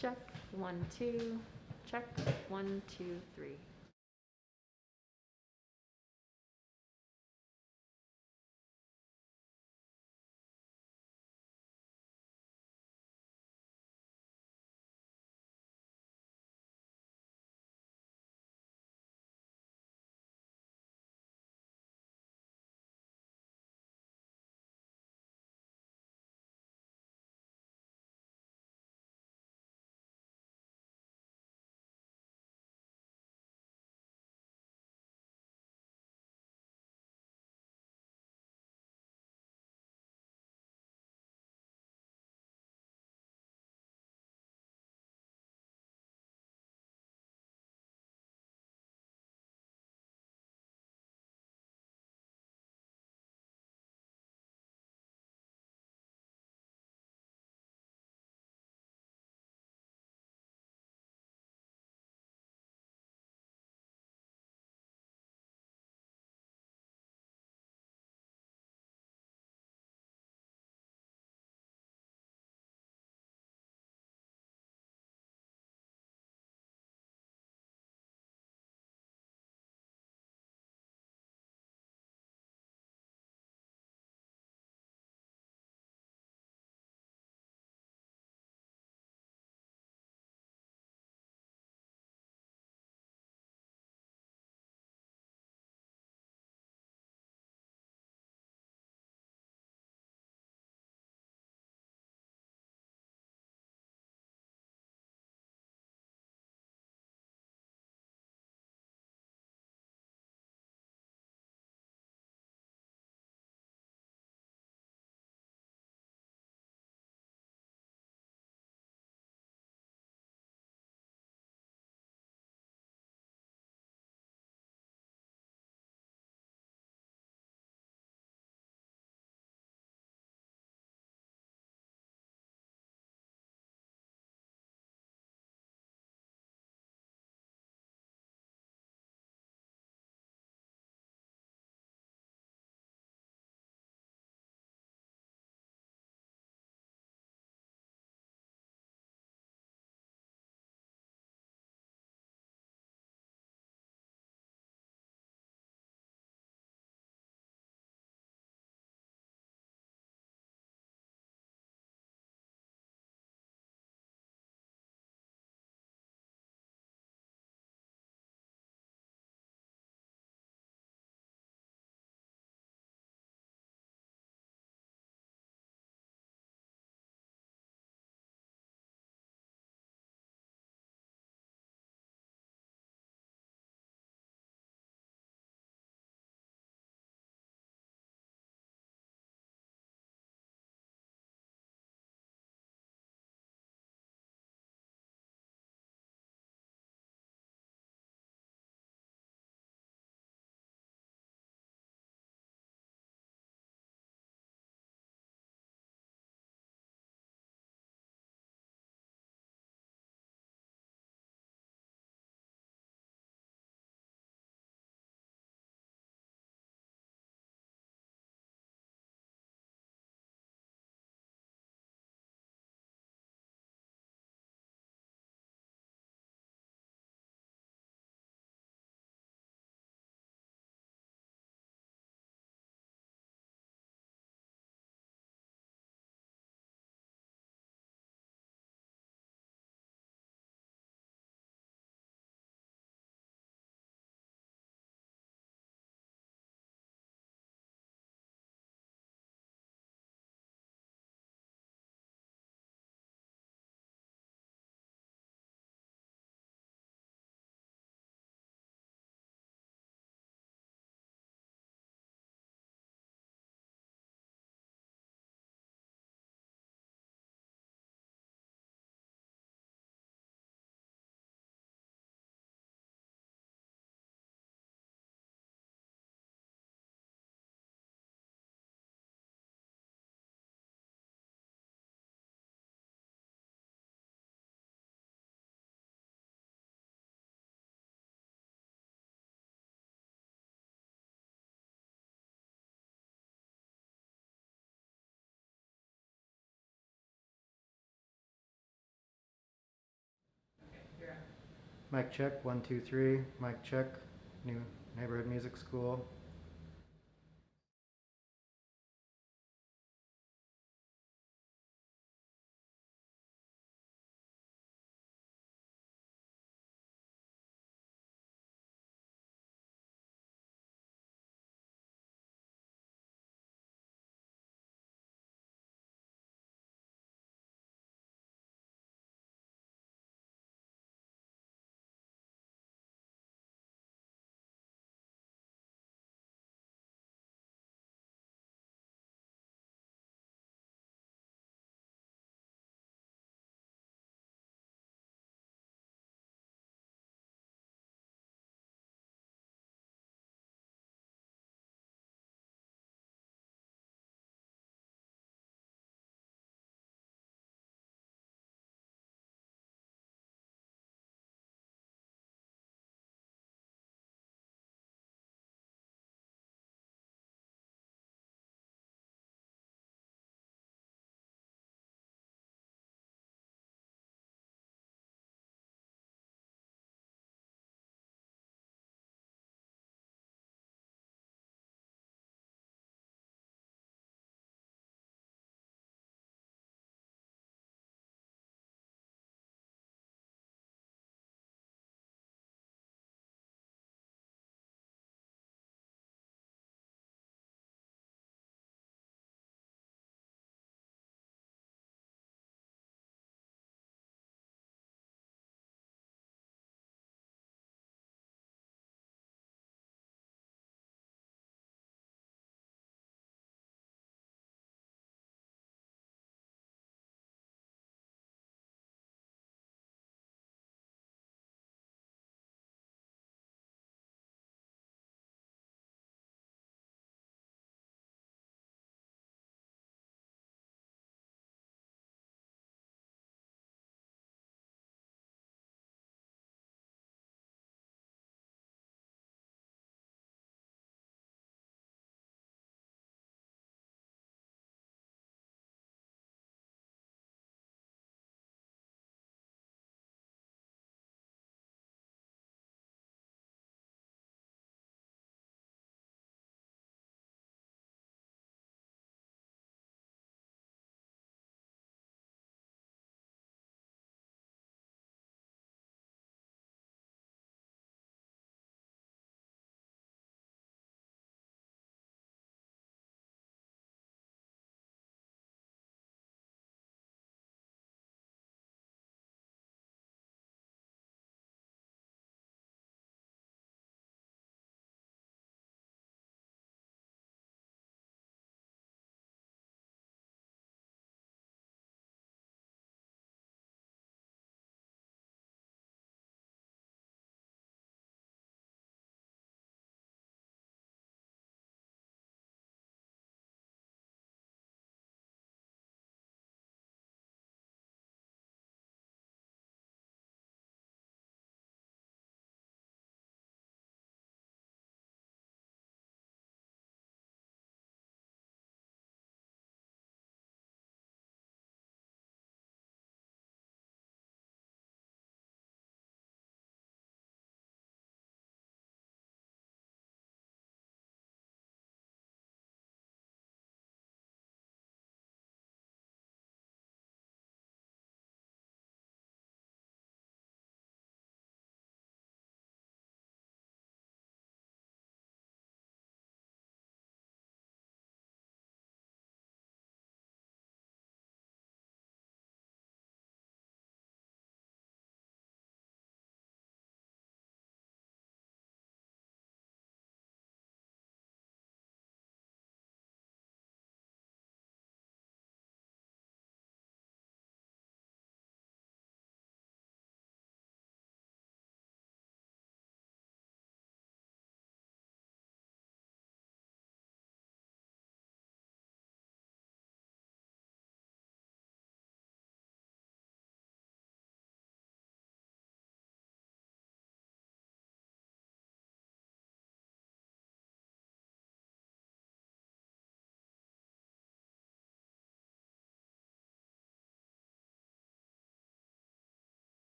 Check. 1, 2. Check. 1, 2, 3. Mic check, 1, 2, 3. Mic check, new neighborhood music school.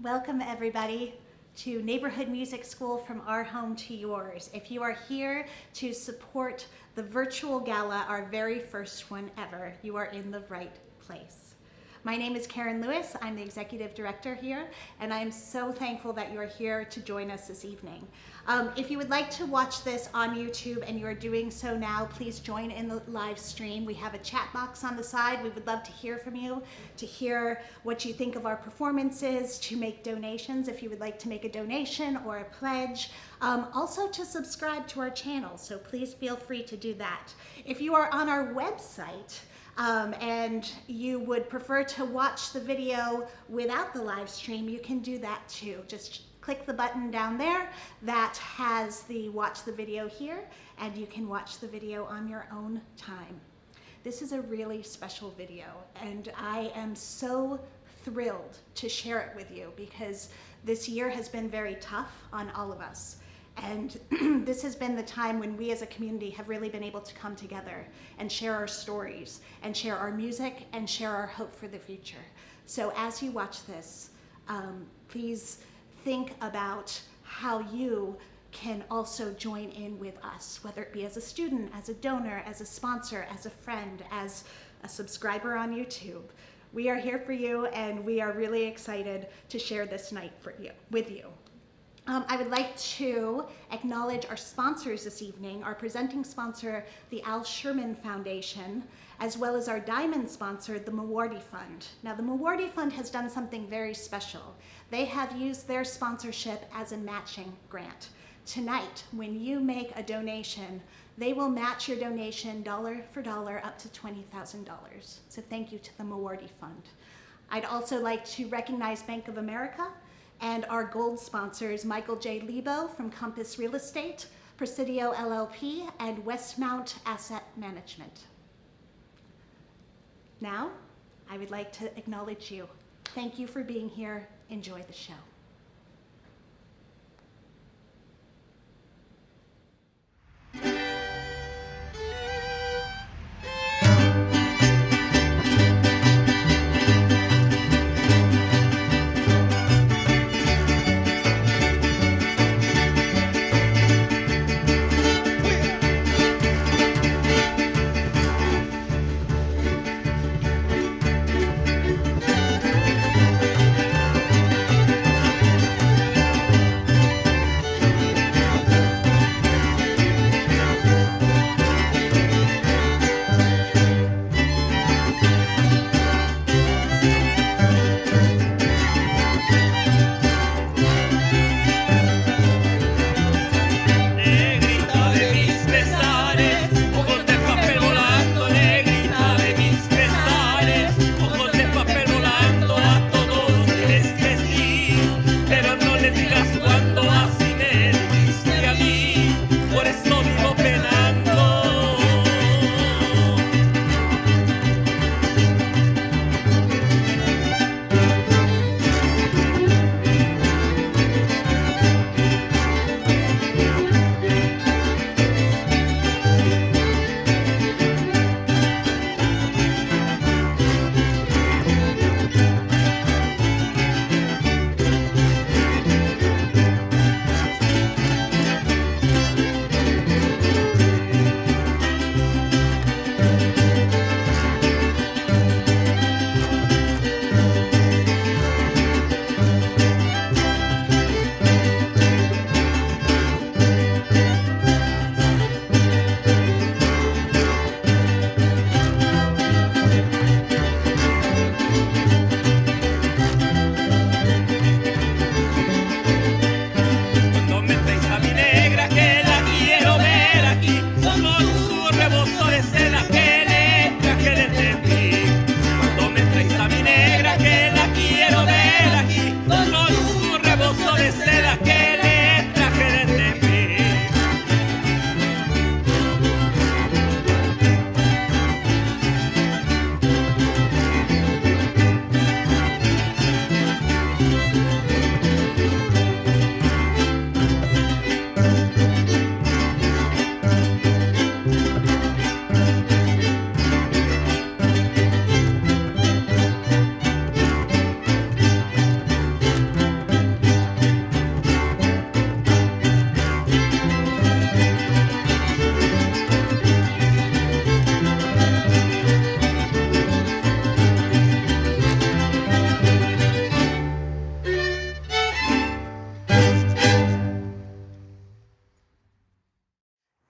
Welcome everybody to Neighborhood Music School, from our home to yours. If you are here to support the virtual gala, our very first one ever, you are in the right place. My name is Karen Lewis. I'm the executive director here, and I'm so thankful that you're here to join us this evening. If you would like to watch this on YouTube, and you are doing so now, please join in the live stream. We have a chat box on the side. We would love to hear from you, to hear what you think of our performances, to make donations if you would like to make a donation or a pledge. Also to subscribe to our channel, so please feel free to do that. If you are on our website, and you would prefer to watch the video without the live stream, you can do that too. Just click the button down there that has the watch the video here, and you can watch the video on your own time. This is a really special video, and I am so thrilled to share it with you because this year has been very tough on all of us. And this has been the time when we as a community have really been able to come together and share our stories and share our music and share our hope for the future. So as you watch this, please think about how you can also join in with us, whether it be as a student, as a donor, as a sponsor, as a friend, as a subscriber on YouTube. We are here for you, and we are really excited to share this night with you. I would like to acknowledge our sponsors this evening, our presenting sponsor, the Al Sherman Foundation, as well as our diamond sponsor, the Mawardi Fund. Now, the Mawardi Fund has done something very special. They have used their sponsorship as a matching grant. Tonight, when you make a donation, they will match your donation dollar for dollar up to $20,000. So thank you to the Mawardi Fund. I'd also like to recognize Bank of America and our gold sponsors, Michael J. Lebo from Compass Real Estate, Presidio LLP, and Westmount Asset Management. Now, I would like to acknowledge you. Thank you for being here. Enjoy the show.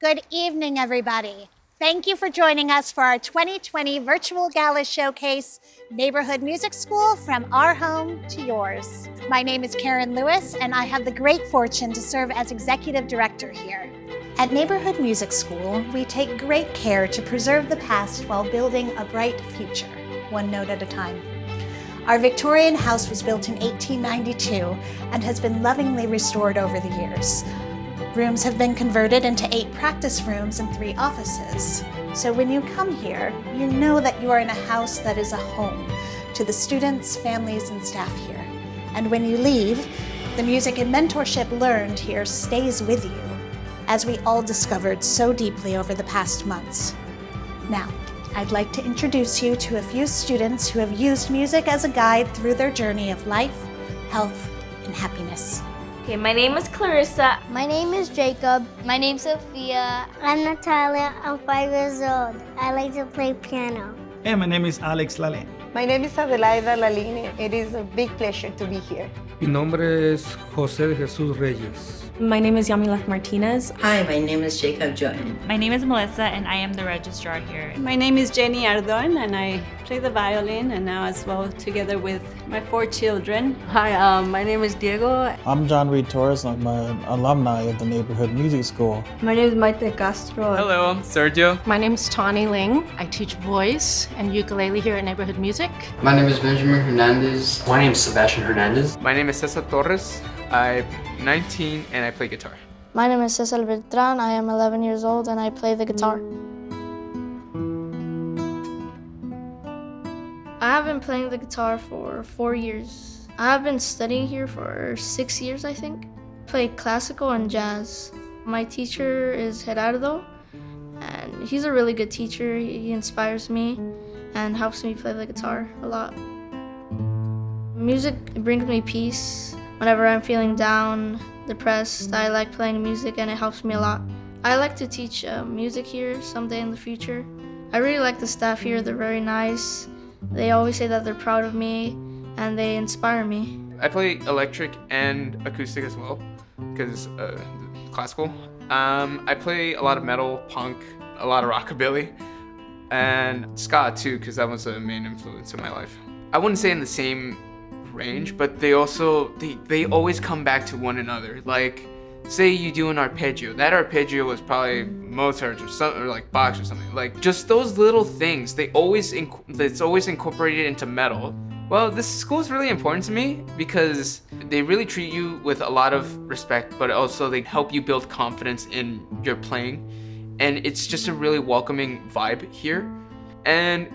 Good evening, everybody. Thank you for joining us for our 2020 Virtual Gala Showcase, Neighborhood Music School from Our Home to Yours. My name is Karen Lewis, and I have the great fortune to serve as Executive Director here. At Neighborhood Music School, we take great care to preserve the past while building a bright future, one note at a time. Our Victorian house was built in 1892 and has been lovingly restored over the years. Rooms have been converted into 8 practice rooms and 3 offices. So when you come here, you know that you are in a house that is a home to the students, families, and staff here. And when you leave, the music and mentorship learned here stays with you, as we all discovered so deeply over the past months. Now, I'd like to introduce you to a few students who have used music as a guide through their journey of life, health, and happiness. Okay, my name is Clarissa. My name is Jacob. My name's Sophia. I'm Natalia. I'm 5 years old. I like to play piano. Hey, my name is Alex Lale. My name is Adelaida Laline. It is a big pleasure to be here. Mi nombre es José de Jesús Reyes. My name is Yamila Martinez. Hi, my name is Jacob Jordan. My name is Melissa, and I am the registrar here. My name is Jenny Ardon, and I play the violin, and now as well together with my 4 children. Hi, my name is Diego. I'm John Reed Torres. I'm an alumni of the Neighborhood Music School. My name is Maite Castro. Hello, I'm Sergio. My name is Tawny Ling. I teach voice and ukulele here at Neighborhood Music. My name is Benjamin Hernandez. My name is Sebastian Hernandez. My name is Cesar Torres. I'm 19 and I play guitar. My name is Cecil Beltran. I am 11 years old and I play the guitar. I have been playing the guitar for 4 years. I have been studying here for 6 years, I think. Play classical and jazz. My teacher is Gerardo, and he's a really good teacher. He inspires me and helps me play the guitar a lot. Music brings me peace. Whenever I'm feeling down, depressed, I like playing music and it helps me a lot. I like to teach music here someday in the future. I really like the staff here. They're very nice. They always say that they're proud of me and they inspire me. I play electric and acoustic as well, because classical. I play a lot of metal, punk, a lot of rockabilly, and ska too, because that was a main influence in my life. I wouldn't say in the same range, but they always come back to one another. Like, say you do an arpeggio. That arpeggio was probably Mozart or something, or like Bach or something. Like, just those little things, it's always incorporated into metal. Well, this school is really important to me because they really treat you with a lot of respect, but also they help you build confidence in your playing. And it's just a really welcoming vibe here. And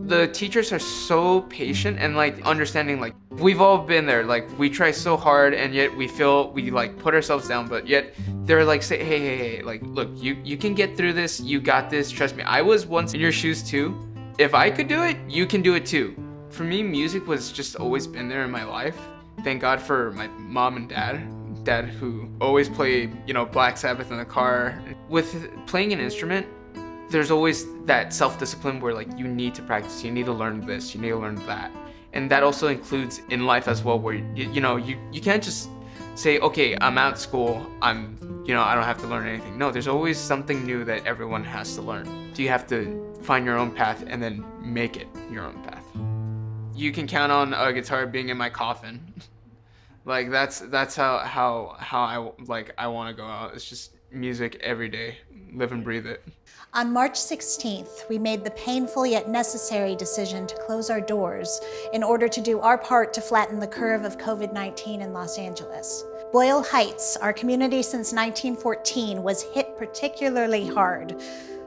the teachers are so patient and like understanding. Like, we've all been there. Like, we try so hard and yet we feel we like put ourselves down, but yet they're like, say, hey, like, look, you can get through this. You got this. Trust me. I was once in your shoes too. If I could do it, you can do it too. For me, music was just always been there in my life. Thank God for my mom and dad who always played, Black Sabbath in the car. With playing an instrument, there's always that self-discipline where like you need to practice, you need to learn this, you need to learn that. And that also includes in life as well, where you can't just say, okay, I'm out of school, I don't have to learn anything. No, there's always something new that everyone has to learn. You have to find your own path and then make it your own path. You can count on a guitar being in my coffin. Like, that's how I want to go out. It's just music every day, live and breathe it. On March 16th, we made the painful yet necessary decision to close our doors in order to do our part to flatten the curve of COVID-19 in Los Angeles. Boyle Heights, our community since 1914, was hit particularly hard.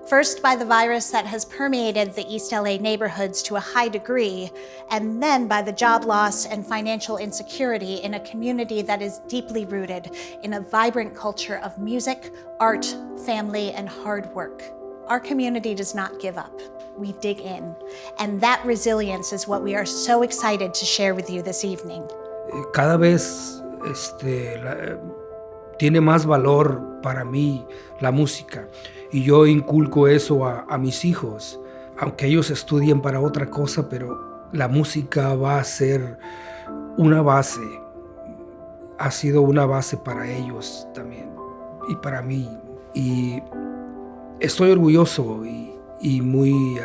First by the virus that has permeated the East LA neighborhoods to a high degree, and then by the job loss and financial insecurity in a community that is deeply rooted in a vibrant culture of music, art, family, and hard work. Our community does not give up. We dig in. And that resilience is what we are so excited to share with you this evening. Cada vez tiene más valor para mí la música. Y yo inculco eso a mis hijos, aunque ellos estudien para otra cosa, pero la música va a ser una base, ha sido una base para ellos también y para mí. Y estoy orgulloso y muy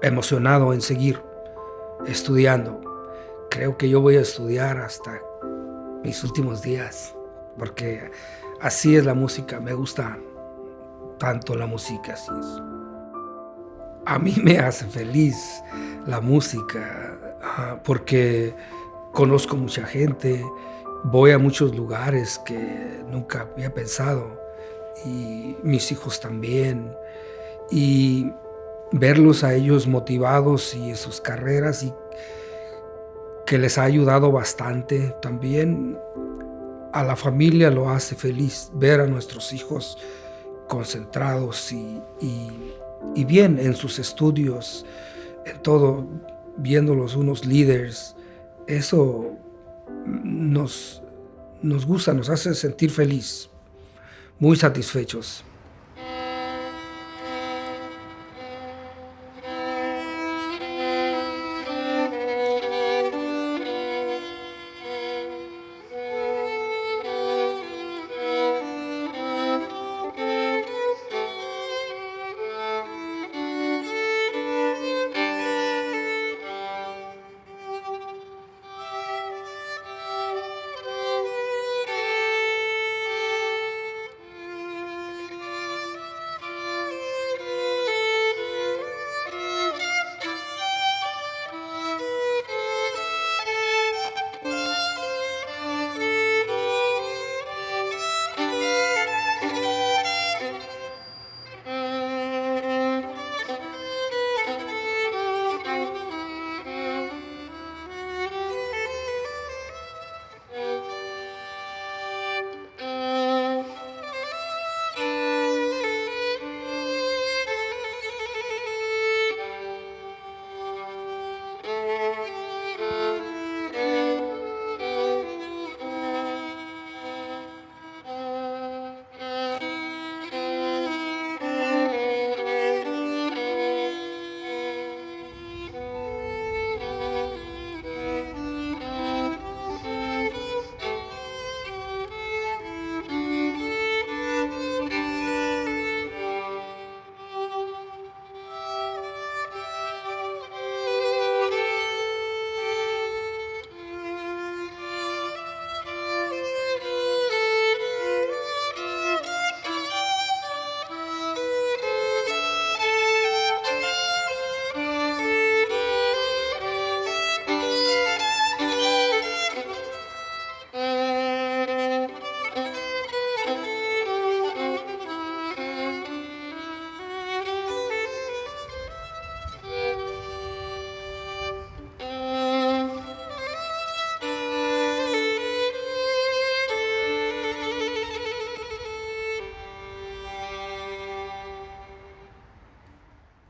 emocionado en seguir estudiando. Creo que yo voy a estudiar hasta mis últimos días, porque así es la música, me gusta tanto la música, así es. A mí me hace feliz la música, porque conozco mucha gente, voy a muchos lugares que nunca había pensado, y mis hijos también, y verlos a ellos motivados y en sus carreras, y que les ha ayudado bastante también. A la familia lo hace feliz ver a nuestros hijos concentrados y bien en sus estudios, en todo, viéndolos unos líderes. Eso nos gusta, nos hace sentir feliz, muy satisfechos.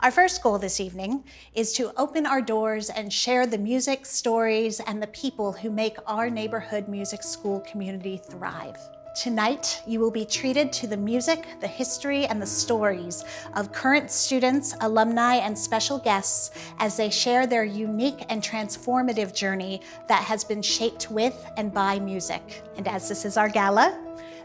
Our first goal this evening is to open our doors and share the music, stories, and the people who make our neighborhood music school community thrive. Tonight, you will be treated to the music, the history, and the stories of current students, alumni, and special guests as they share their unique and transformative journey that has been shaped with and by music. And as this is our gala,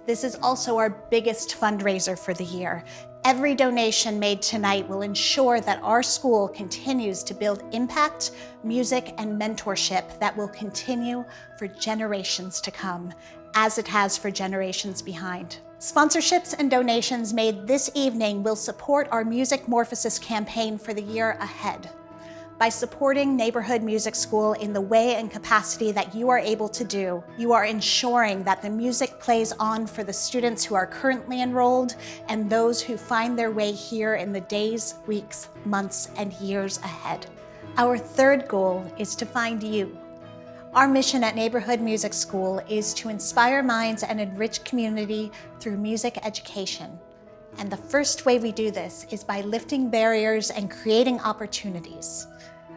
this is also our biggest fundraiser for the year. Every donation made tonight will ensure that our school continues to build impact, music, and mentorship that will continue for generations to come, as it has for generations behind. Sponsorships and donations made this evening will support our Music Morphosis campaign for the year ahead. By supporting Neighborhood Music School in the way and capacity that you are able to do, you are ensuring that the music plays on for the students who are currently enrolled and those who find their way here in the days, weeks, months, and years ahead. Our third goal is to find you. Our mission at Neighborhood Music School is to inspire minds and enrich community through music education. And the first way we do this is by lifting barriers and creating opportunities.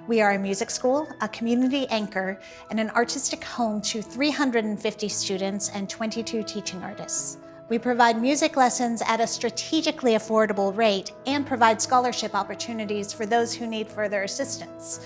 We are a music school, a community anchor, and an artistic home to 350 students and 22 teaching artists. We provide music lessons at a strategically affordable rate and provide scholarship opportunities for those who need further assistance.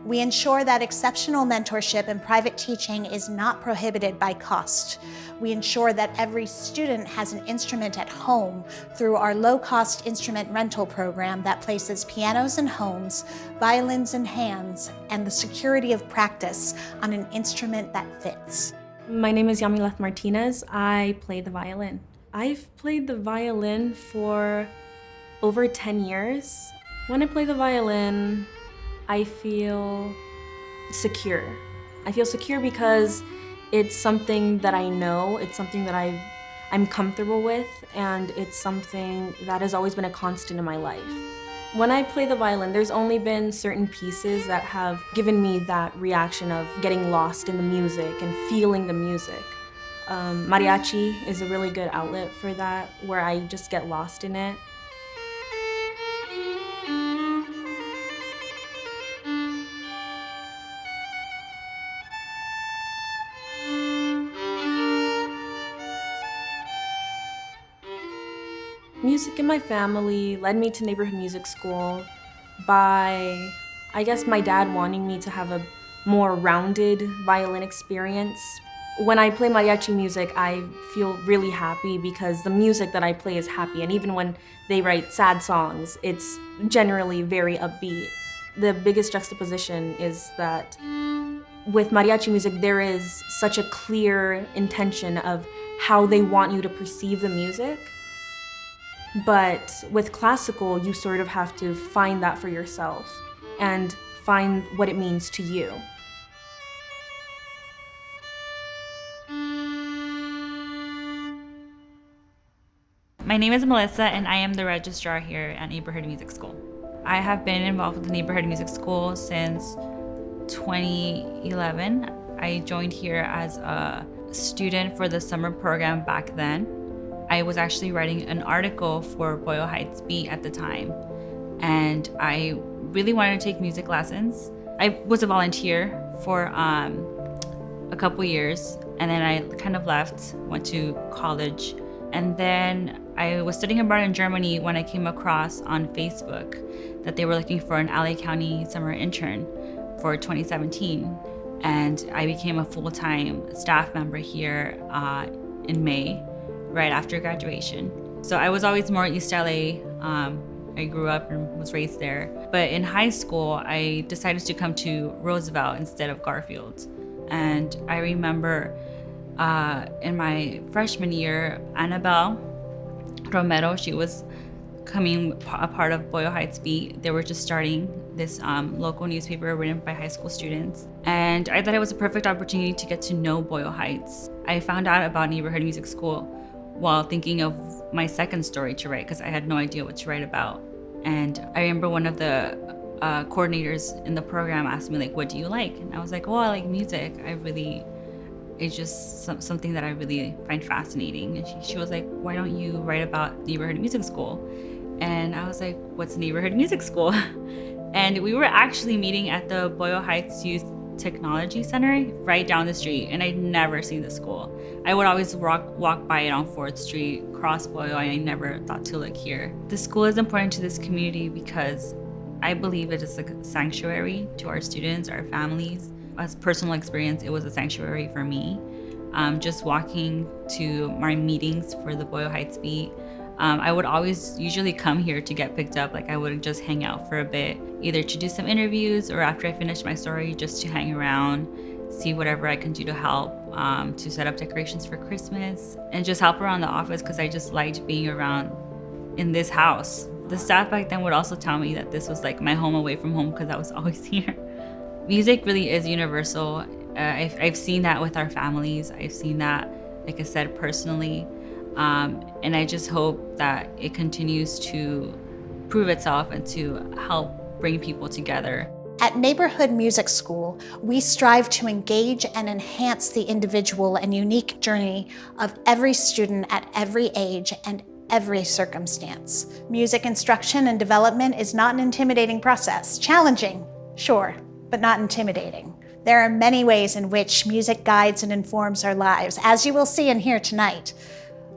We ensure that exceptional mentorship and private teaching is not prohibited by cost. We ensure that every student has an instrument at home through our low-cost instrument rental program that places pianos in homes, violins in hands, and the security of practice on an instrument that fits. My name is Yamileth Martinez. I play the violin. I've played the violin for over 10 years. When I play the violin, I feel secure. I feel secure because it's something that I know, it's something that I'm comfortable with, and it's something that has always been a constant in my life. When I play the violin, there's only been certain pieces that have given me that reaction of getting lost in the music and feeling the music. Mariachi is a really good outlet for that, where I just get lost in it. Music in my family led me to neighborhood music school by, I guess, my dad wanting me to have a more rounded violin experience. When I play mariachi music, I feel really happy because the music that I play is happy, and even when they write sad songs, it's generally very upbeat. The biggest juxtaposition is that with mariachi music, there is such a clear intention of how they want you to perceive the music. But with classical, you sort of have to find that for yourself and find what it means to you. My name is Melissa, and I am the registrar here at Neighborhood Music School. I have been involved with the Neighborhood Music School since 2011. I joined here as a student for the summer program back then. I was actually writing an article for Boyle Heights Beat at the time, and I really wanted to take music lessons. I was a volunteer for a couple years, and then I kind of left, went to college, and then I was studying abroad in Germany when I came across on Facebook that they were looking for an LA County summer intern for 2017, and I became a full-time staff member here in May, right after graduation. So I was always more East LA. I grew up and was raised there. But in high school, I decided to come to Roosevelt instead of Garfield. And I remember in my freshman year, Annabelle Romero, she was becoming a part of Boyle Heights Beat. They were just starting this local newspaper written by high school students. And I thought it was a perfect opportunity to get to know Boyle Heights. I found out about Neighborhood Music School while thinking of my second story to write, because I had no idea what to write about. And I remember one of the coordinators in the program asked me, like, what do you like? And I was like, oh, I like music. It's just something that I really find fascinating. And she was like, why don't you write about Neighborhood Music School? And I was like, what's Neighborhood Music School? And we were actually meeting at the Boyle Heights Youth Technology Center right down the street, and I'd never seen the school. I would always walk by it on 4th Street, cross Boyle, and I never thought to look here. The school is important to this community because I believe it is a sanctuary to our students, our families. As personal experience, it was a sanctuary for me. Just walking to my meetings for the Boyle Heights Beat, I would always usually come here to get picked up. Like, I would just hang out for a bit, either to do some interviews or after I finished my story, just to hang around, see whatever I can do to help, to set up decorations for Christmas, and just help around the office because I just liked being around in this house. The staff back then would also tell me that this was like my home away from home because I was always here. Music really is universal. I've seen that with our families. I've seen that, like I said, personally. And I just hope that it continues to prove itself and to help bring people together. At Neighborhood Music School, we strive to engage and enhance the individual and unique journey of every student at every age and every circumstance. Music instruction and development is not an intimidating process. Challenging, sure, but not intimidating. There are many ways in which music guides and informs our lives, as you will see and hear tonight.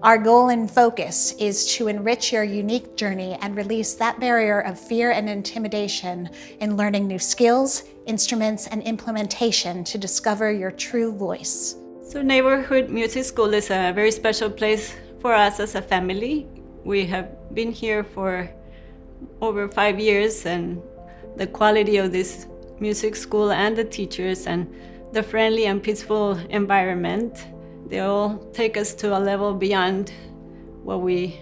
Our goal and focus is to enrich your unique journey and release that barrier of fear and intimidation in learning new skills, instruments, and implementation to discover your true voice. So Neighborhood Music School is a very special place for us as a family. We have been here for over 5 years, and the quality of this music school and the teachers and the friendly and peaceful environment, they all take us to a level beyond what we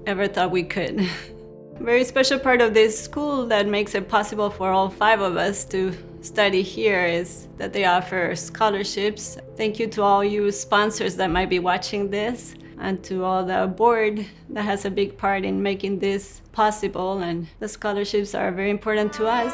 ever thought we could. A very special part of this school that makes it possible for all 5 of us to study here is that they offer scholarships. Thank you to all you sponsors that might be watching this, and to all the board that has a big part in making this possible, and the scholarships are very important to us.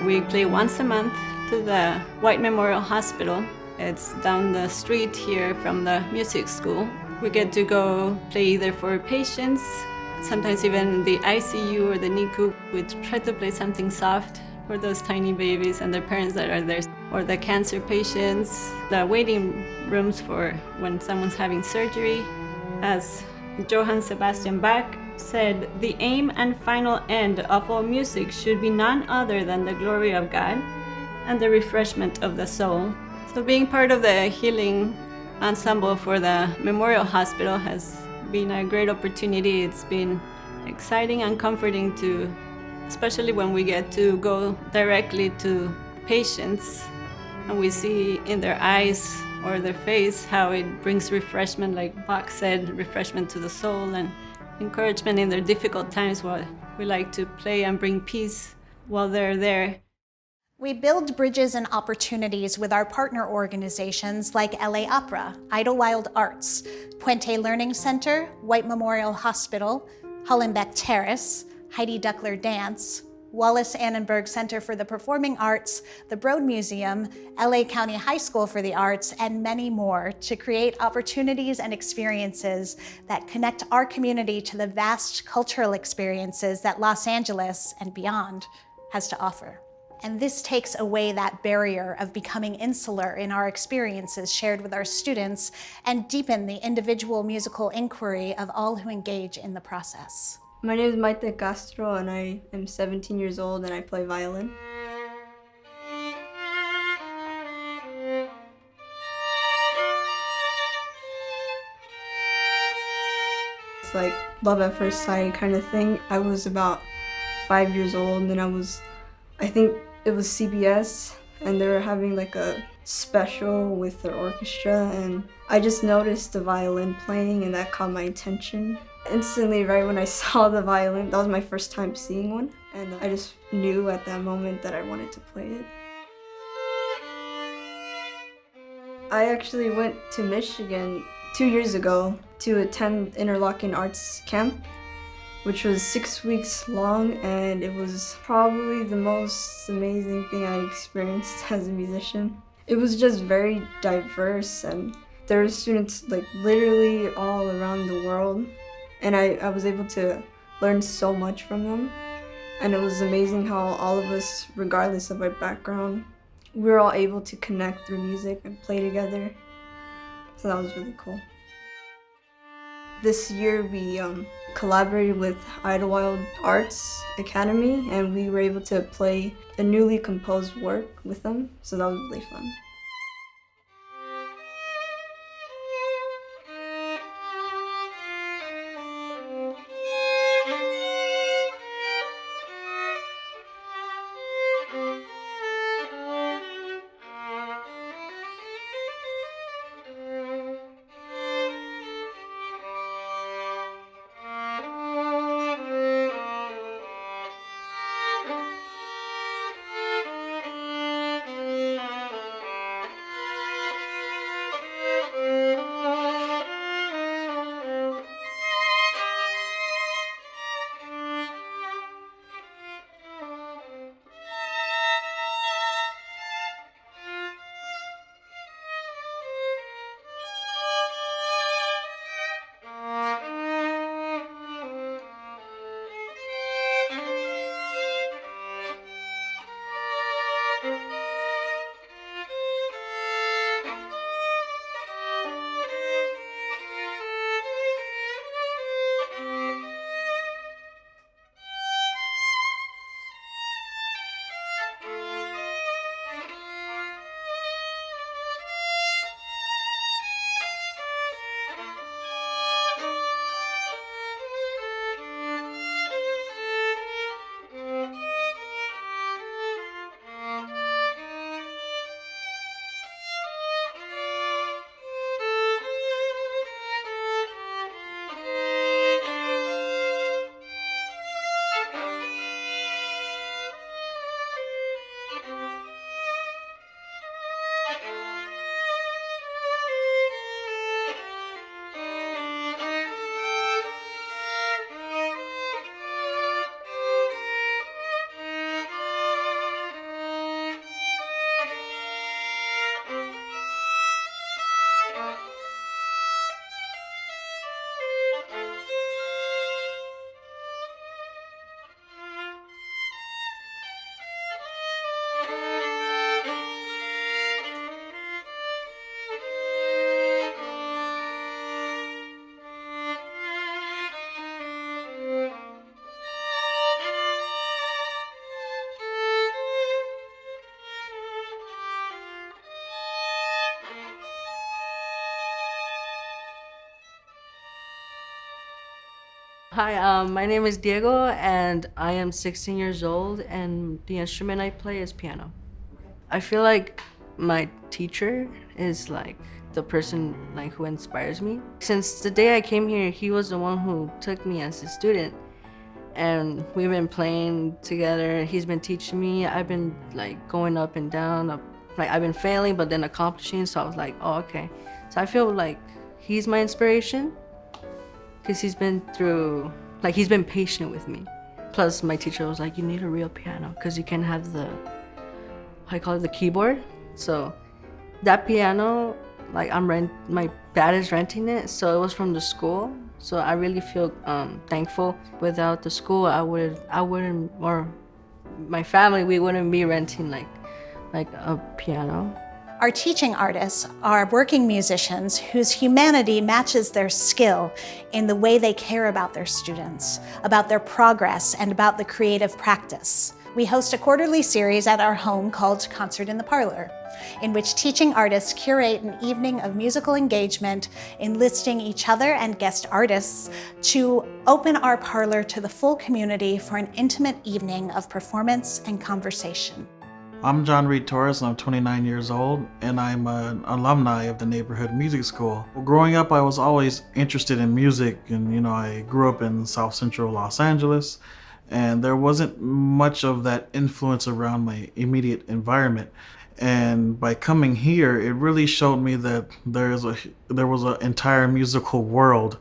We play once a month to the White Memorial Hospital. It's down the street here from the music school. We get to go play either for patients, sometimes even the ICU or the NICU. We try to play something soft for those tiny babies and their parents that are there, or the cancer patients, the waiting rooms for when someone's having surgery. As Johann Sebastian Bach said, the aim and final end of all music should be none other than the glory of God and the refreshment of the soul. So being part of the healing ensemble for the Memorial Hospital has been a great opportunity. It's been exciting and comforting to, especially when we get to go directly to patients and we see in their eyes or their face how it brings refreshment, like Bach said, refreshment to the soul, and encouragement in their difficult times. While we like to play and bring peace while they're there. We build bridges and opportunities with our partner organizations like LA Opera, Idlewild Arts, Puente Learning Center, White Memorial Hospital, Hollenbeck Terrace, Heidi Duckler Dance, Wallace Annenberg Center for the Performing Arts, the Broad Museum, LA County High School for the Arts, and many more to create opportunities and experiences that connect our community to the vast cultural experiences that Los Angeles and beyond has to offer. And this takes away that barrier of becoming insular in our experiences shared with our students and deepen the individual musical inquiry of all who engage in the process. My name is Maite Castro and I am 17 years old and I play violin. It's like love at first sight kind of thing. I was about 5 years old and I think it was CBS and they were having like a special with their orchestra and I just noticed the violin playing and that caught my attention. Instantly, right when I saw the violin, that was my first time seeing one, and I just knew at that moment that I wanted to play it. I actually went to Michigan 2 years ago to attend Interlochen Arts Camp, which was 6 weeks long, and it was probably the most amazing thing I experienced as a musician. It was just very diverse, and there were students like literally all around the world. And I was able to learn so much from them. And it was amazing how all of us, regardless of our background, we were all able to connect through music and play together. So that was really cool. This year we collaborated with Idlewild Arts Academy and we were able to play a newly composed work with them. So that was really fun. Hi, my name is Diego, and I am 16 years old, and the instrument I play is piano. I feel like my teacher is like the person like who inspires me. Since the day I came here, he was the one who took me as a student, and we've been playing together. He's been teaching me. I've been like going up and down, like I've been failing but then accomplishing. So I was like, oh, okay. So I feel like he's my inspiration because he's been through, like he's been patient with me. Plus my teacher was like, you need a real piano because you can have the, I call it the keyboard. So that piano, like my dad is renting it, so it was from the school. So I really feel thankful. Without the school, I wouldn't, or my family, we wouldn't be renting like a piano. Our teaching artists are working musicians whose humanity matches their skill in the way they care about their students, about their progress, and about the creative practice. We host a quarterly series at our home called Concert in the Parlor, in which teaching artists curate an evening of musical engagement, enlisting each other and guest artists to open our parlor to the full community for an intimate evening of performance and conversation. I'm John Reed Torres, and I'm 29 years old, and I'm an alumni of the neighborhood music school. Well, growing up, I was always interested in music, and I grew up in South Central Los Angeles, and there wasn't much of that influence around my immediate environment. And by coming here, it really showed me that there was an entire musical world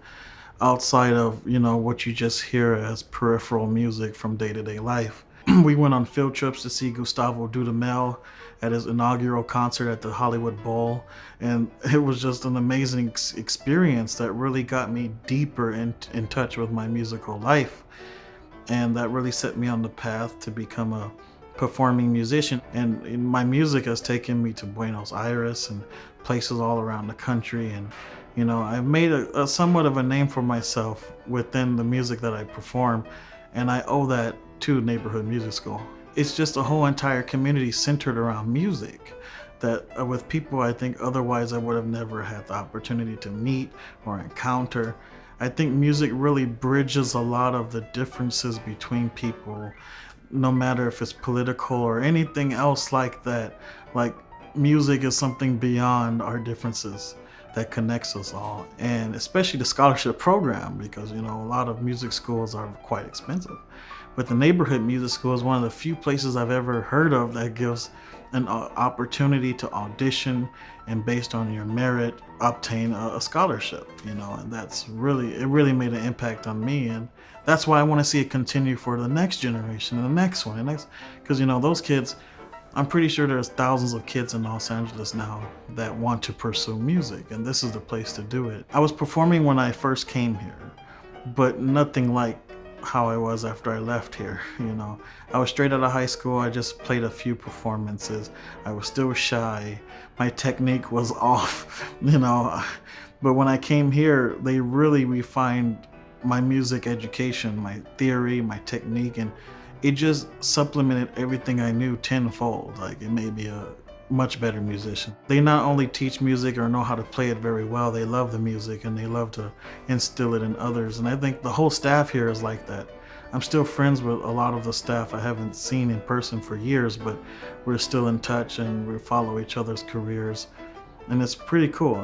outside of what you just hear as peripheral music from day-to-day life. We went on field trips to see Gustavo Dudamel at his inaugural concert at the Hollywood Bowl, and it was just an amazing experience that really got me deeper in touch with my musical life, and that really set me on the path to become a performing musician. And my music has taken me to Buenos Aires and places all around the country, and I've made a somewhat of a name for myself within the music that I perform, and I owe that to neighborhood music school. It's just a whole entire community centered around music that with people I think otherwise I would have never had the opportunity to meet or encounter. I think music really bridges a lot of the differences between people, no matter if it's political or anything else like that. Like, music is something beyond our differences that connects us all, and especially the scholarship program, because a lot of music schools are quite expensive. But the neighborhood music school is one of the few places I've ever heard of that gives an opportunity to audition and based on your merit obtain a scholarship, and it really made an impact on me, and that's why I want to see it continue for the next generation and the next one, because those kids, I'm pretty sure there's thousands of kids in Los Angeles now that want to pursue music, and this is the place to do it. I was performing when I first came here, but nothing like how I was after I left here. I was straight out of high school. I just played a few performances. I was still shy. My technique was off, but when I came here, they really refined my music education, my theory, my technique, and it just supplemented everything I knew tenfold. Like, it made me a much better musician. They not only teach music or know how to play it very well, they love the music and they love to instill it in others. And I think the whole staff here is like that. I'm still friends with a lot of the staff I haven't seen in person for years, but we're still in touch and we follow each other's careers. And it's pretty cool,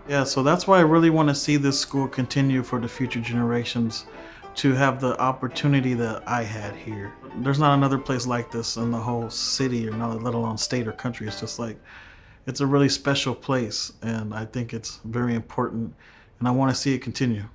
Yeah, so that's why I really want to see this school continue for the future generations to have the opportunity that I had here. There's not another place like this in the whole city, or not, let alone state or country. It's just like, it's a really special place, and I think it's very important, and I want to see it continue.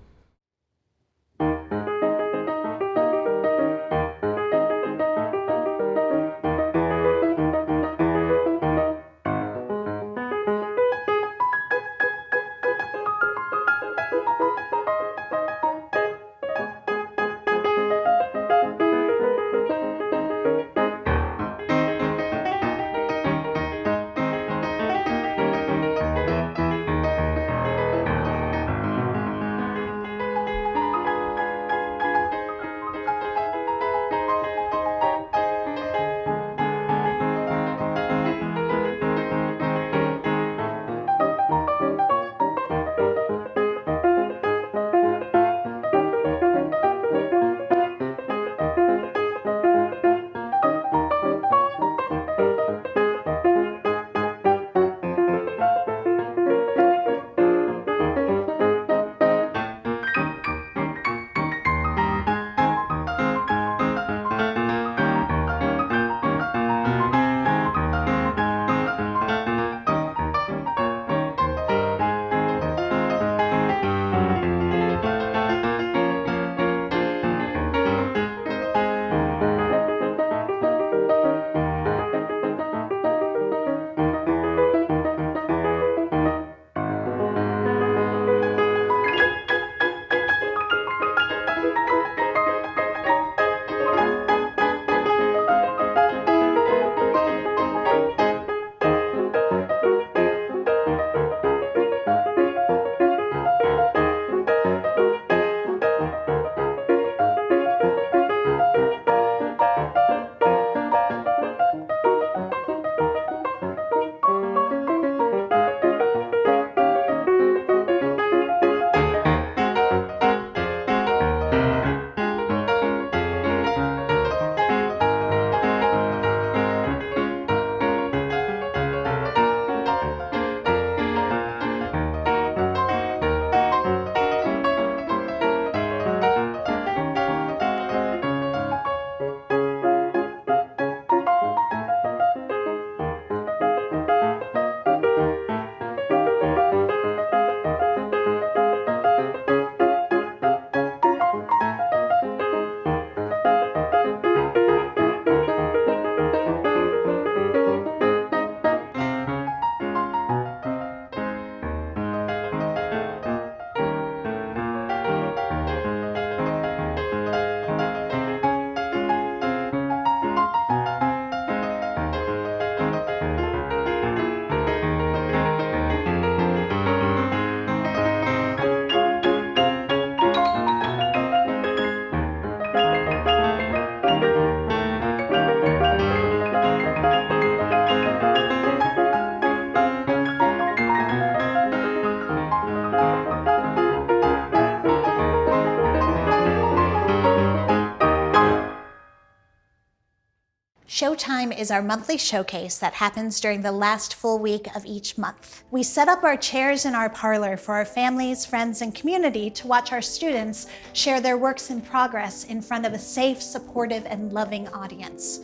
Showtime is our monthly showcase that happens during the last full week of each month. We set up our chairs in our parlor for our families, friends, and community to watch our students share their works in progress in front of a safe, supportive, and loving audience.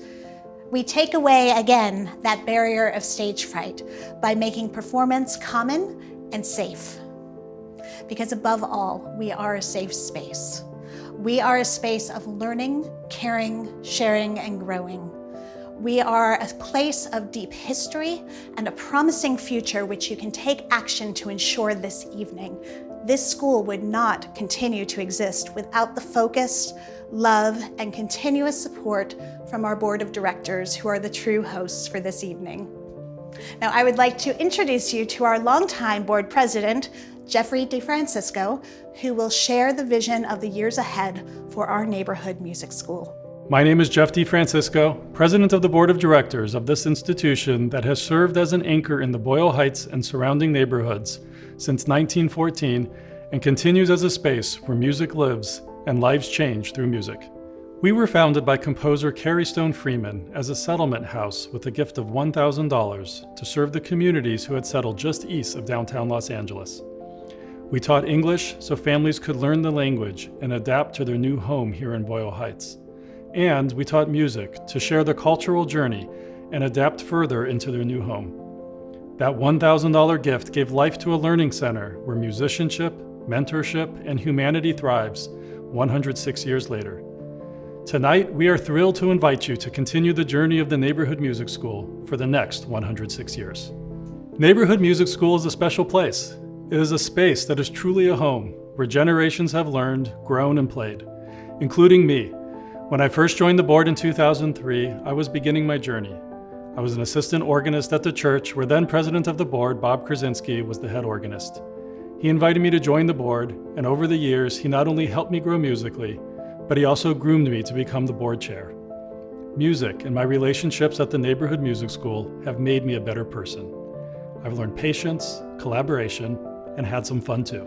We take away, again, that barrier of stage fright by making performance common and safe. Because above all, we are a safe space. We are a space of learning, caring, sharing, and growing. We are a place of deep history and a promising future which you can take action to ensure this evening. This school would not continue to exist without the focus, love, and continuous support from our board of directors, who are the true hosts for this evening. Now, I would like to introduce you to our longtime board president, Jeffrey DeFrancisco, who will share the vision of the years ahead for our neighborhood music school. My name is Jeff DeFrancisco, president of the board of directors of this institution that has served as an anchor in the Boyle Heights and surrounding neighborhoods since 1914 and continues as a space where music lives and lives change through music. We were founded by composer Carrie Stone Freeman as a settlement house with a gift of $1,000 to serve the communities who had settled just east of downtown Los Angeles. We taught English so families could learn the language and adapt to their new home here in Boyle Heights. And we taught music to share the cultural journey and adapt further into their new home. That $1,000 gift gave life to a learning center where musicianship, mentorship, and humanity thrives 106 years later. Tonight, we are thrilled to invite you to continue the journey of the Neighborhood Music School for the next 106 years. Neighborhood Music School is a special place. It is a space that is truly a home where generations have learned, grown, and played, including me. When I first joined the board in 2003, I was beginning my journey. I was an assistant organist at the church where then president of the board, Bob Krasinski, was the head organist. He invited me to join the board, and over the years, he not only helped me grow musically, but he also groomed me to become the board chair. Music and my relationships at the Neighborhood Music School have made me a better person. I've learned patience, collaboration, and had some fun too.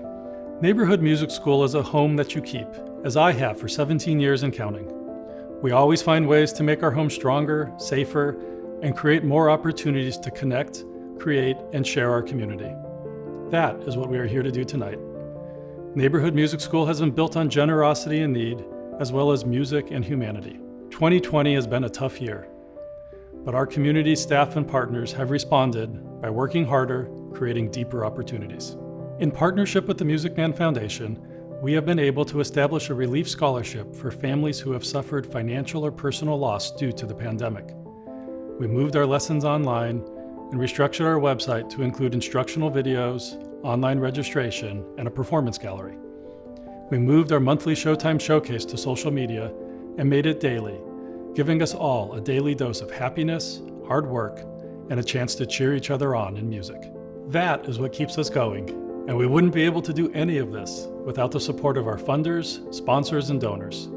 Neighborhood Music School is a home that you keep, as I have for 17 years and counting. We always find ways to make our home stronger, safer, and create more opportunities to connect, create, and share our community. That is what we are here to do tonight. Neighborhood Music School has been built on generosity and need, as well as music and humanity. 2020 has been a tough year, but our community, staff, and partners have responded by working harder, creating deeper opportunities. In partnership with the Music Man Foundation, we have been able to establish a relief scholarship for families who have suffered financial or personal loss due to the pandemic. We moved our lessons online and restructured our website to include instructional videos, online registration, and a performance gallery. We moved our monthly Showtime showcase to social media and made it daily, giving us all a daily dose of happiness, hard work, and a chance to cheer each other on in music. That is what keeps us going, and we wouldn't be able to do any of this without the support of our funders, sponsors, and donors.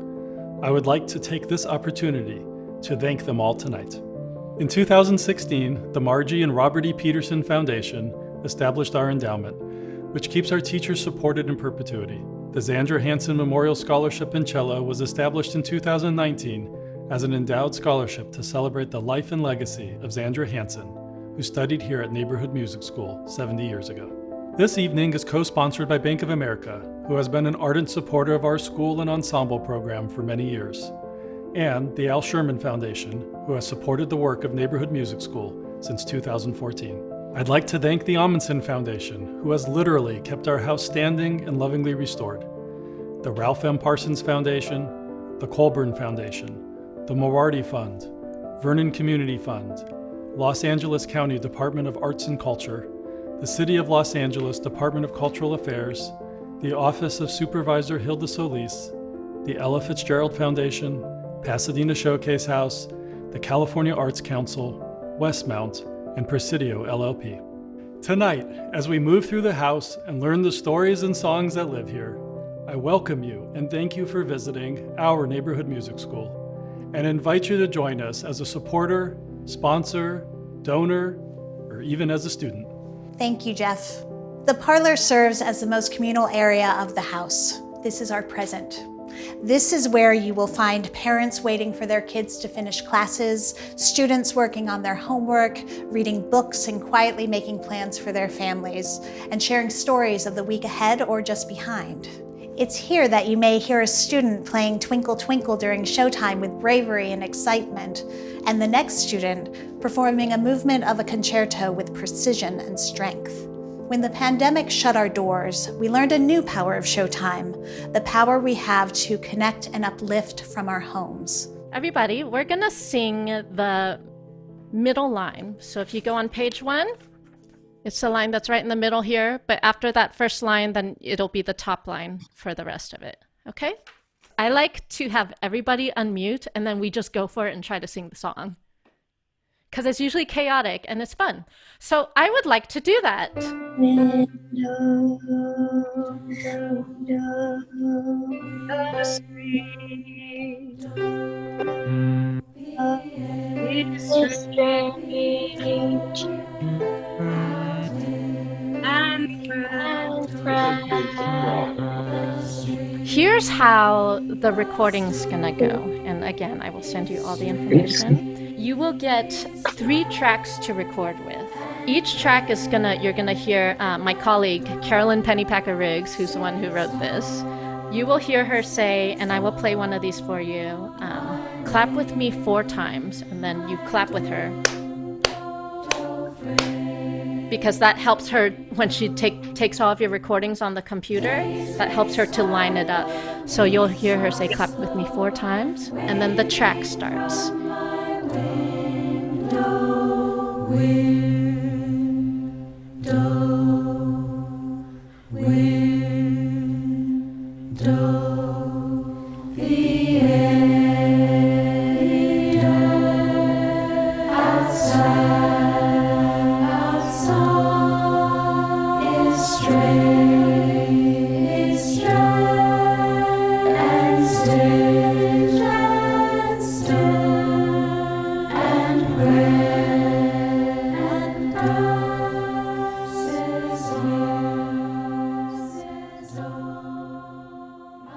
I would like to take this opportunity to thank them all tonight. In 2016, the Margie and Robert E. Peterson Foundation established our endowment, which keeps our teachers supported in perpetuity. The Zandra Hansen Memorial Scholarship in Cello was established in 2019 as an endowed scholarship to celebrate the life and legacy of Zandra Hansen, who studied here at Neighborhood Music School 70 years ago. This evening is co-sponsored by Bank of America, who has been an ardent supporter of our school and ensemble program for many years, and the Al Sherman Foundation, who has supported the work of Neighborhood Music School since 2014. I'd like to thank the Amundsen Foundation, who has literally kept our house standing and lovingly restored, the Ralph M. Parsons Foundation, the Colburn Foundation, the Mowarty Fund, Vernon Community Fund, Los Angeles County Department of Arts and Culture, the City of Los Angeles Department of Cultural Affairs, the Office of Supervisor Hilda Solis, the Ella Fitzgerald Foundation, Pasadena Showcase House, the California Arts Council, Westmount, and Presidio LLP. Tonight, as we move through the house and learn the stories and songs that live here, I welcome you and thank you for visiting our Neighborhood Music School and invite you to join us as a supporter, sponsor, donor, or even as a student. Thank you, Jeff. The parlor serves as the most communal area of the house. This is our present. This is where you will find parents waiting for their kids to finish classes, students working on their homework, reading books and quietly making plans for their families, and sharing stories of the week ahead or just behind. It's here that you may hear a student playing Twinkle Twinkle during Showtime with bravery and excitement, and the next student performing a movement of a concerto with precision and strength. When the pandemic shut our doors, we learned a new power of Showtime, the power we have to connect and uplift from our homes. Everybody, we're gonna sing the middle line. So if you go on page 1, it's the line that's right in the middle here, but after that first line, then it'll be the top line for the rest of it, okay? I like to have everybody unmute and then we just go for it and try to sing the song, because it's usually chaotic and it's fun. So I would like to do that. Here's how the recording's gonna go. And again, I will send you all the information. You will get 3 tracks to record with. Each track is you're gonna hear my colleague, Carolyn Pennypacker-Riggs, who's the one who wrote this. You will hear her say, and I will play one of these for you, clap with me 4 times, and then you clap with her. Because that helps her, when she takes all of your recordings on the computer, that helps her to line it up. So you'll hear her say, clap with me 4 times, and then the track starts.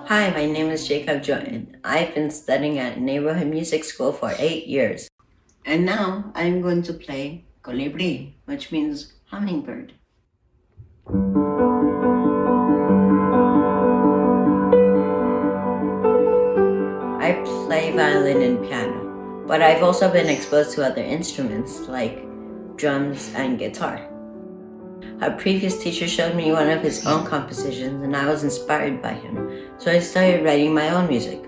Hi, my name is Jacob Jordan. I've been studying at neighborhood music school for 8 years. And now I'm going to play colibri, which means hummingbird. I play violin and piano, but I've also been exposed to other instruments like drums and guitar. A previous teacher showed me one of his own compositions and I was inspired by him, so I started writing my own music.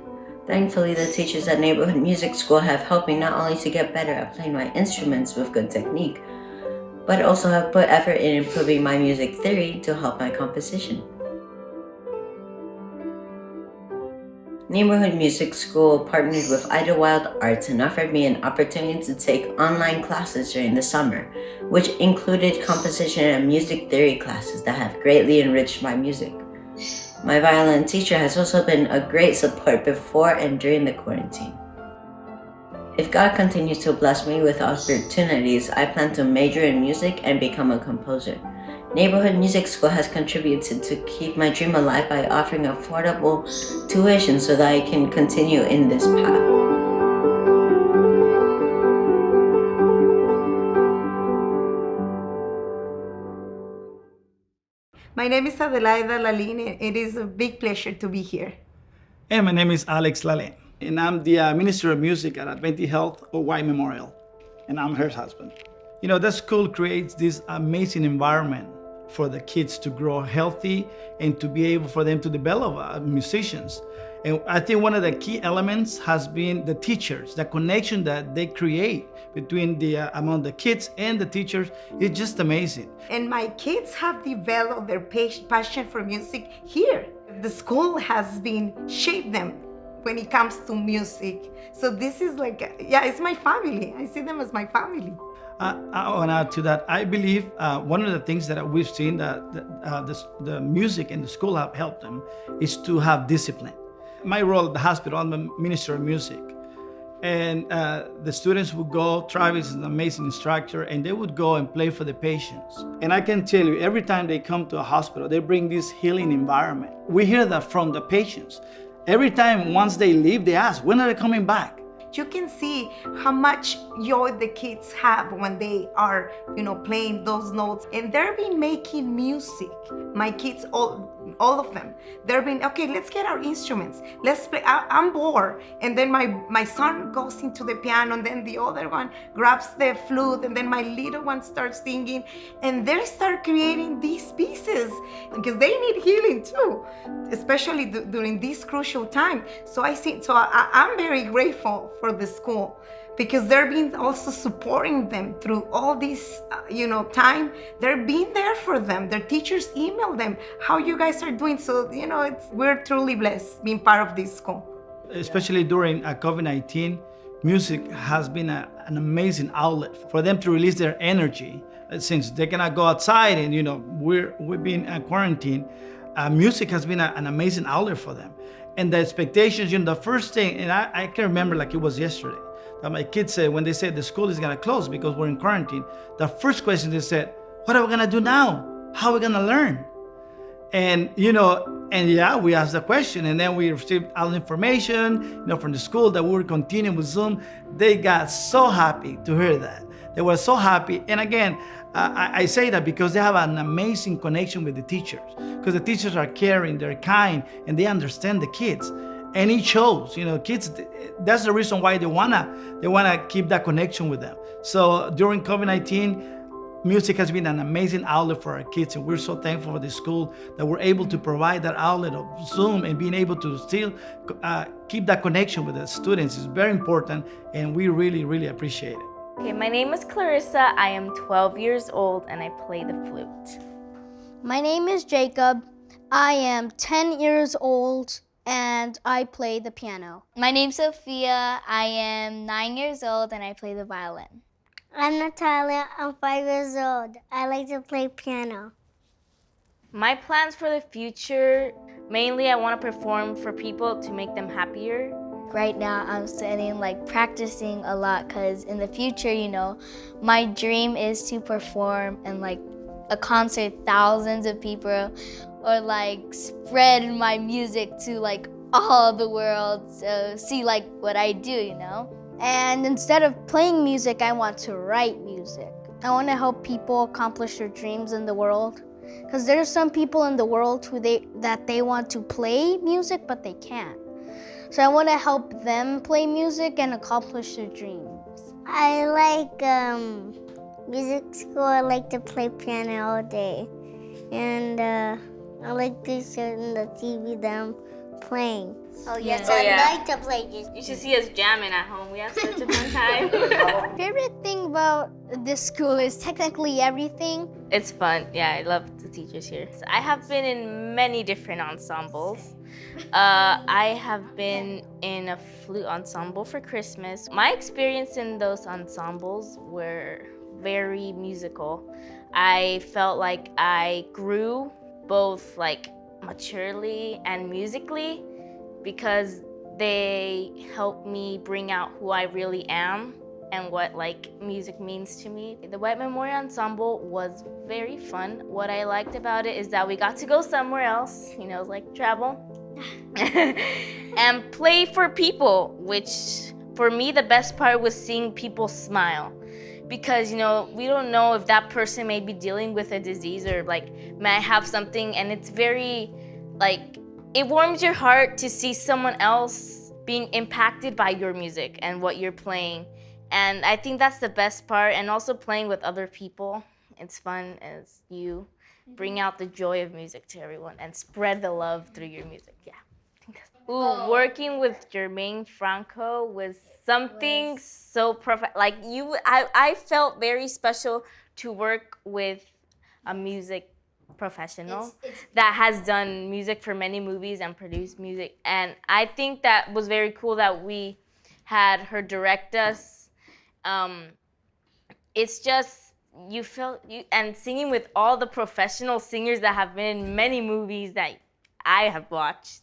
Thankfully, the teachers at neighborhood music school have helped me not only to get better at playing my instruments with good technique, but also have put effort in improving my music theory to help my composition. Neighborhood Music School partnered with Idlewild Arts and offered me an opportunity to take online classes during the summer, which included composition and music theory classes that have greatly enriched my music. My violin teacher has also been a great support before and during the quarantine. If God continues to bless me with opportunities, I plan to major in music and become a composer. Neighborhood Music School has contributed to keep my dream alive by offering affordable tuition so that I can continue in this path. My name is Adelaida Laline. It is a big pleasure to be here. And my name is Alex Lale, and I'm the Minister of Music at Adventist Health or White Memorial, and I'm her husband. You know, the school creates this amazing environment for the kids to grow healthy and to be able for them to develop musicians. And I think one of the key elements has been the teachers, the connection that they create between among the kids and the teachers is just amazing. And my kids have developed their passion for music here. The school has been shaped them when it comes to music. So this is like, it's my family. I see them as my family. I want to add to that. I believe one of the things that we've seen that the music and the school have helped them is to have discipline. My role at the hospital, I'm a minister of music. And the students would go, Travis is an amazing instructor, and they would go and play for the patients. And I can tell you, every time they come to a hospital, they bring this healing environment. We hear that from the patients. Every time once they leave, they ask, when are they coming back? You can see how much joy the kids have when they are, playing those notes. And they've been making music. My kids, all of them, they've been, okay, let's get our instruments. Let's play. I'm bored. And then my son goes into the piano, and then the other one grabs the flute, and then my little one starts singing. And they start creating these pieces because they need healing too, especially during this crucial time. So I'm very grateful for the school because they're been also supporting them through all this time. They're being there for them. Their teachers email them how you guys are doing. So we're truly blessed being part of this school. Especially during COVID-19, music has been an amazing outlet for them to release their energy. Since they cannot go outside and we've been quarantined, music has been an amazing outlet for them. And the expectations, the first thing, and I can remember like it was yesterday, that my kids said when they said the school is gonna close because we're in quarantine, the first question they said, what are we gonna do now? How are we gonna learn? And yeah, we asked the question, and then we received all the information, from the school that we were continuing with Zoom. They got so happy to hear that. They were so happy. And again, I say that because they have an amazing connection with the teachers, because the teachers are caring, they're kind, and they understand the kids. And it shows, kids, that's the reason why they wanna keep that connection with them. So during COVID-19, music has been an amazing outlet for our kids, and we're so thankful for the school that we're able to provide that outlet of Zoom and being able to still keep that connection with the students is very important, and we really, really appreciate it. Okay, my name is Clarissa. I am 12 years old and I play the flute. My name is Jacob. I am 10 years old and I play the piano. My name's Sophia. I am 9 years old and I play the violin. I'm Natalia. I'm 5 years old. I like to play piano. My plans for the future, mainly I want to perform for people to make them happier. Right now I'm studying, practicing a lot, because in the future, my dream is to perform in a concert, thousands of people, or spread my music to all the world, so see what I do, And instead of playing music, I want to write music. I want to help people accomplish their dreams in the world, because there's some people in the world that they want to play music, but they can't. So I want to help them play music and accomplish their dreams. I like music school. I like to play piano all day. And I like to show in the TV that I'm playing. Oh yes, I like to play this. You should see us jamming at home. We have such a fun time. Favorite thing about this school is technically everything. It's fun. Yeah, I love the teachers here. So I have been in many different ensembles. I have been in a flute ensemble for Christmas. My experience in those ensembles were very musical. I felt like I grew both maturely and musically, because they helped me bring out who I really am and what music means to me. The White Memorial Ensemble was very fun. What I liked about it is that we got to go somewhere else, travel, and play for people, which for me the best part was seeing people smile. Because we don't know if that person may be dealing with a disease or may have something, and it's very it warms your heart to see someone else being impacted by your music and what you're playing. And I think that's the best part. And also playing with other people, it's fun as you bring out the joy of music to everyone and spread the love through your music. Yeah. Ooh, working with Jermaine Franco was something so perfect. I felt very special to work with a music professional that has done music for many movies and produced music. And I think that was very cool that we had her direct us. It's just, and singing with all the professional singers that have been in many movies that I have watched.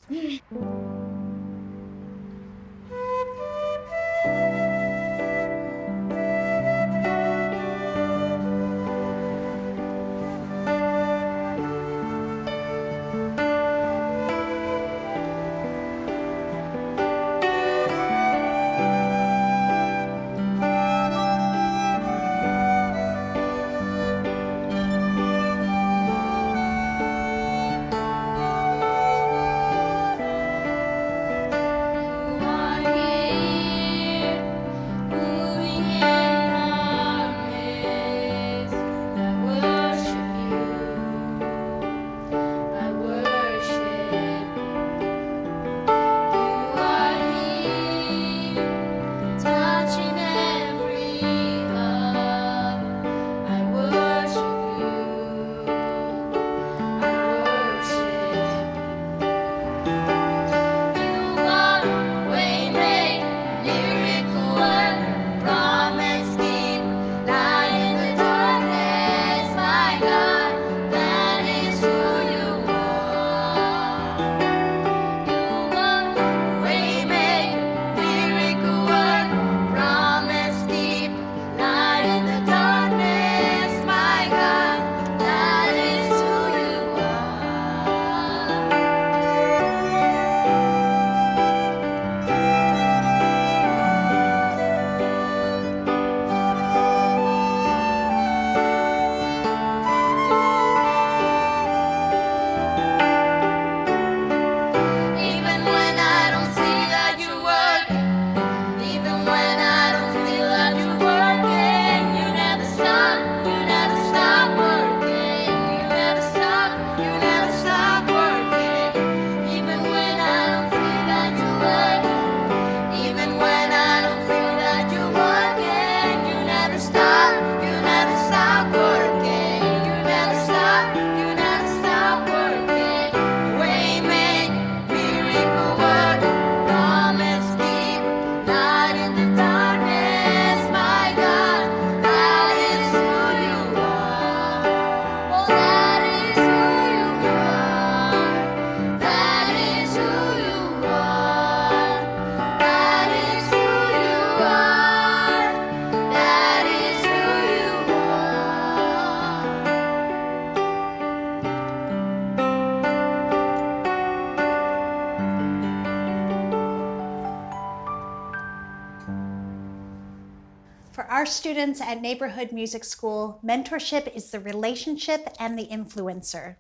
our students at Neighborhood Music School, mentorship is the relationship and the influencer.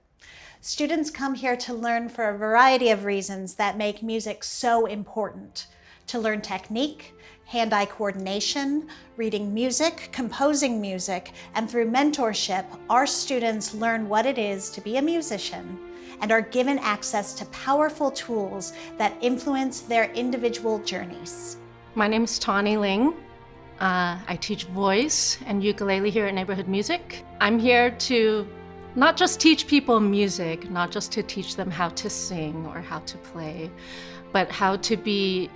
Students come here to learn for a variety of reasons that make music so important. To learn technique, hand-eye coordination, reading music, composing music, and through mentorship, our students learn what it is to be a musician and are given access to powerful tools that influence their individual journeys. My name is Tawny Ling. I teach voice and ukulele here at Neighborhood Music. I'm here to not just teach people music, not just to teach them how to sing or how to play, but how to be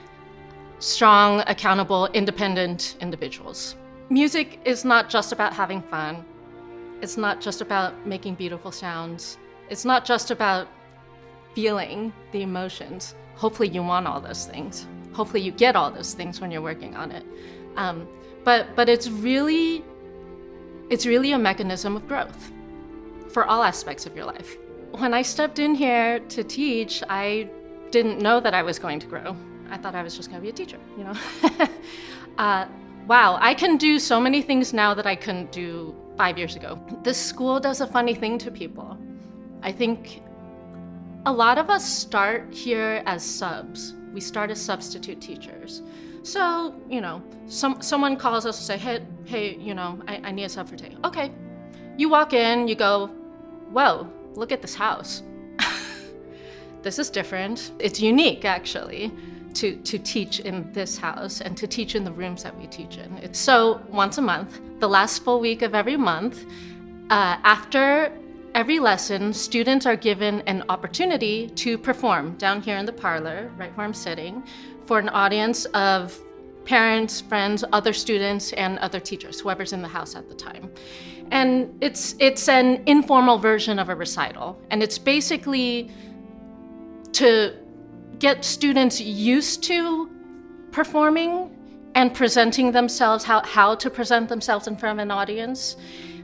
strong, accountable, independent individuals. Music is not just about having fun. It's not just about making beautiful sounds. It's not just about feeling the emotions. Hopefully you want all those things. Hopefully you get all those things when you're working on it. But it's really a mechanism of growth for all aspects of your life. When I stepped in here to teach, I didn't know that I was going to grow. I thought I was just going to be a teacher, you know? Wow, I can do so many things now that I couldn't do 5 years ago. This school does a funny thing to people. I think a lot of us start here as subs. We start as substitute teachers. So, you know, someone calls us and say, hey, you know, I need a sub for today. Okay. You walk in, you go, whoa, look at this house. This is different. It's unique, actually, to teach in this house and to teach in the rooms that we teach in. So once a month, the last full week of every month, after every lesson, students are given an opportunity to perform down here in the parlor, right where I'm sitting, for an audience of parents, friends, other students, and other teachers, whoever's in the house at the time. And it's an informal version of a recital. And it's basically to get students used to performing and presenting themselves, how to present themselves in front of an audience,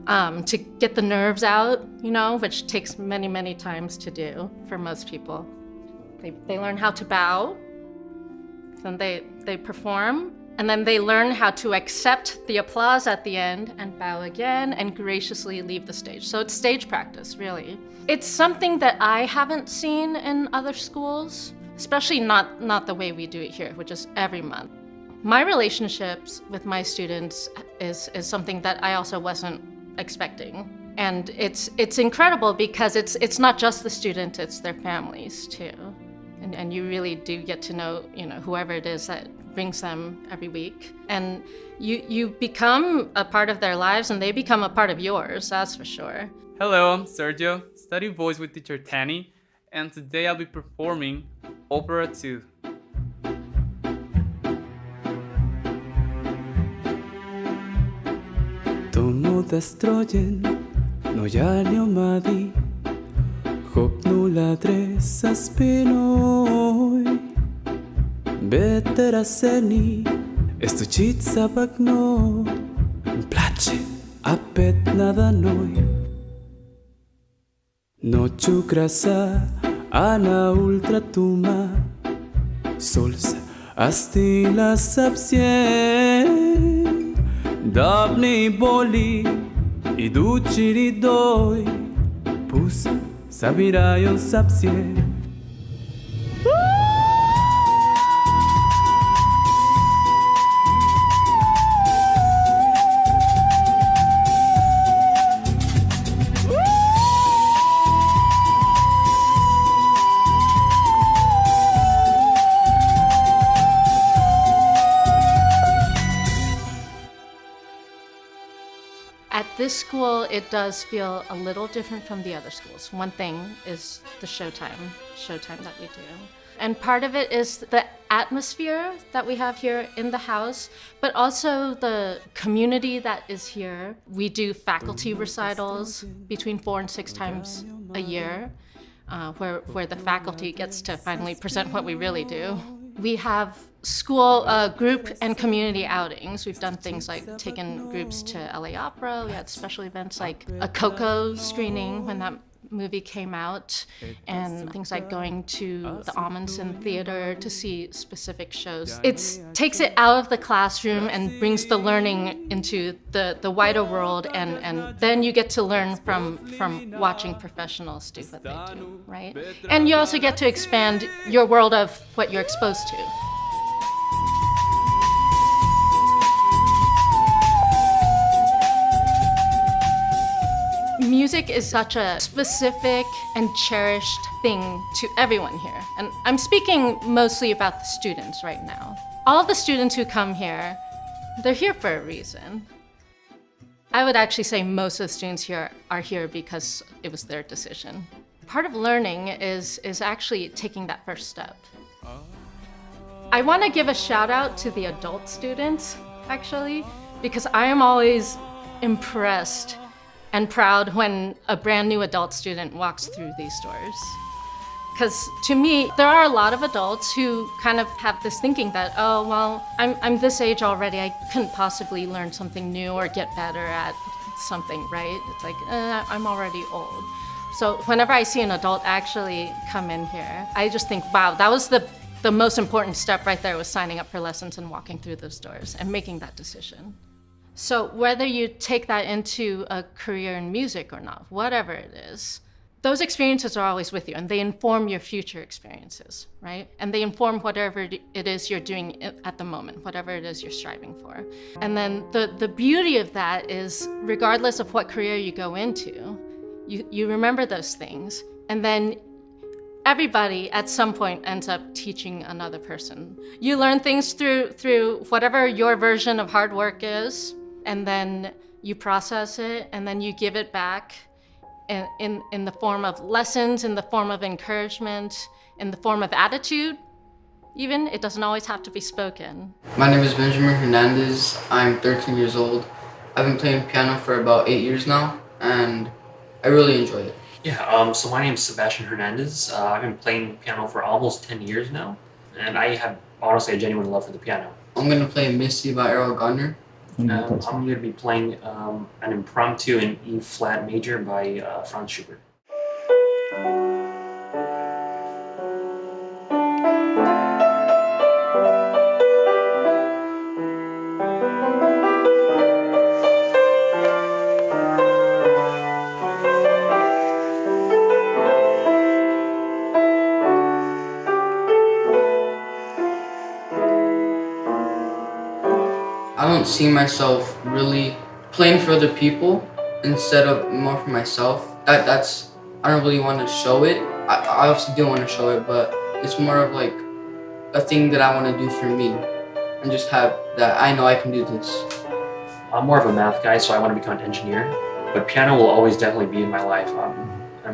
to get the nerves out, you know, which takes many, many times to do for most people. They learn how to bow, then they perform, and then they learn how to accept the applause at the end and bow again and graciously leave the stage. So it's stage practice, really. It's something that I haven't seen in other schools, especially not the way we do it here, which is every month. My relationships with my students is something that I also wasn't expecting. And it's incredible because it's not just the student, it's their families too. And you really do get to know, you know, whoever it is that brings them every week. And you become a part of their lives and they become a part of yours, that's for sure. Hello, I'm Sergio, study voice with teacher Tani, and today I'll be performing Opera 2. Tomu destrojen, no ja nie omadi, hopnula tresa spinoj. Betera seni, estučica bagno, plače, apet nada noj. Noću krasa, ana ultra tuma, solsa, astila sapsje. Davni boli, idući ridoj, pus, sabirajo sapsje. At this school, it does feel a little different from the other schools. One thing is the Showtime that we do. And part of it is the atmosphere that we have here in the house, but also the community that is here. We do faculty recitals between 4 and 6 times a year, where the faculty gets to finally present what we really do. We have school group and community outings. We've done things like taken groups to LA Opera. We had special events like a Coco screening when that movie came out, and things like going to the Amundsen Theater to see specific shows. It takes it out of the classroom and brings the learning into the wider world, and then you get to learn from watching professionals do what they do, right? And you also get to expand your world of what you're exposed to. Music is such a specific and cherished thing to everyone here. And I'm speaking mostly about the students right now. All of the students who come here, they're here for a reason. I would actually say most of the students here are here because it was their decision. Part of learning is actually taking that first step. I want to give a shout out to the adult students, actually, because I am always impressed and proud when a brand new adult student walks through these doors. Because to me, there are a lot of adults who kind of have this thinking that, oh, well, I'm this age already, I couldn't possibly learn something new or get better at something, right? It's like, I'm already old. So whenever I see an adult actually come in here, I just think, wow, that was the most important step right there, was signing up for lessons and walking through those doors and making that decision. So whether you take that into a career in music or not, whatever it is, those experiences are always with you, and they inform your future experiences, right? And they inform whatever it is you're doing at the moment, whatever it is you're striving for. And then the beauty of that is, regardless of what career you go into, you remember those things, and then everybody at some point ends up teaching another person. You learn things through whatever your version of hard work is, and then you process it, and then you give it back in the form of lessons, in the form of encouragement, in the form of attitude, even. It doesn't always have to be spoken. My name is Benjamin Hernandez. I'm 13 years old. I've been playing piano for about 8 years now, and I really enjoy it. Yeah, so my name is Sebastian Hernandez. I've been playing piano for almost 10 years now, and I have honestly a genuine love for the piano. I'm going to play Misty by Errol Gardner. I'm going to be playing an impromptu in E-flat major by Franz Schubert. I don't see myself really playing for other people instead of more for myself. That's I don't really want to show it. I obviously do want to show it, but it's more of like a thing that I want to do for me and just have that I know I can do this. I'm more of a math guy, so I want to become an engineer, but piano will always definitely be in my life. I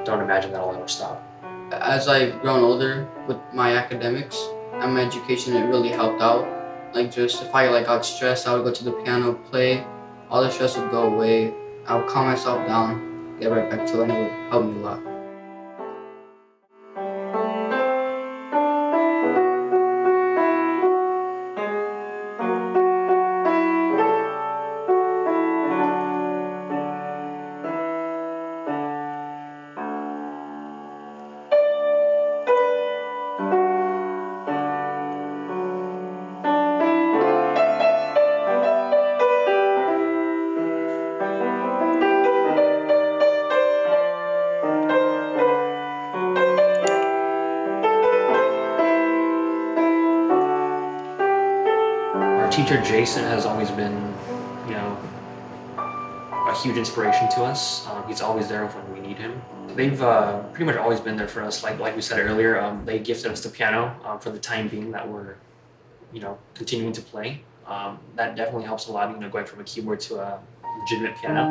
don't imagine that I'll ever stop. As I've grown older with my academics and my education, it really helped out. Like, just if I got stressed, I would go to the piano, play, all the stress would go away. I would calm myself down, get right back to it, and it would help me a lot. Teacher Jason has always been, a huge inspiration to us. He's always there when we need him. They've pretty much always been there for us. Like we said earlier, they gifted us the piano for the time being that we're, continuing to play. That definitely helps a lot, going from a keyboard to a legitimate piano.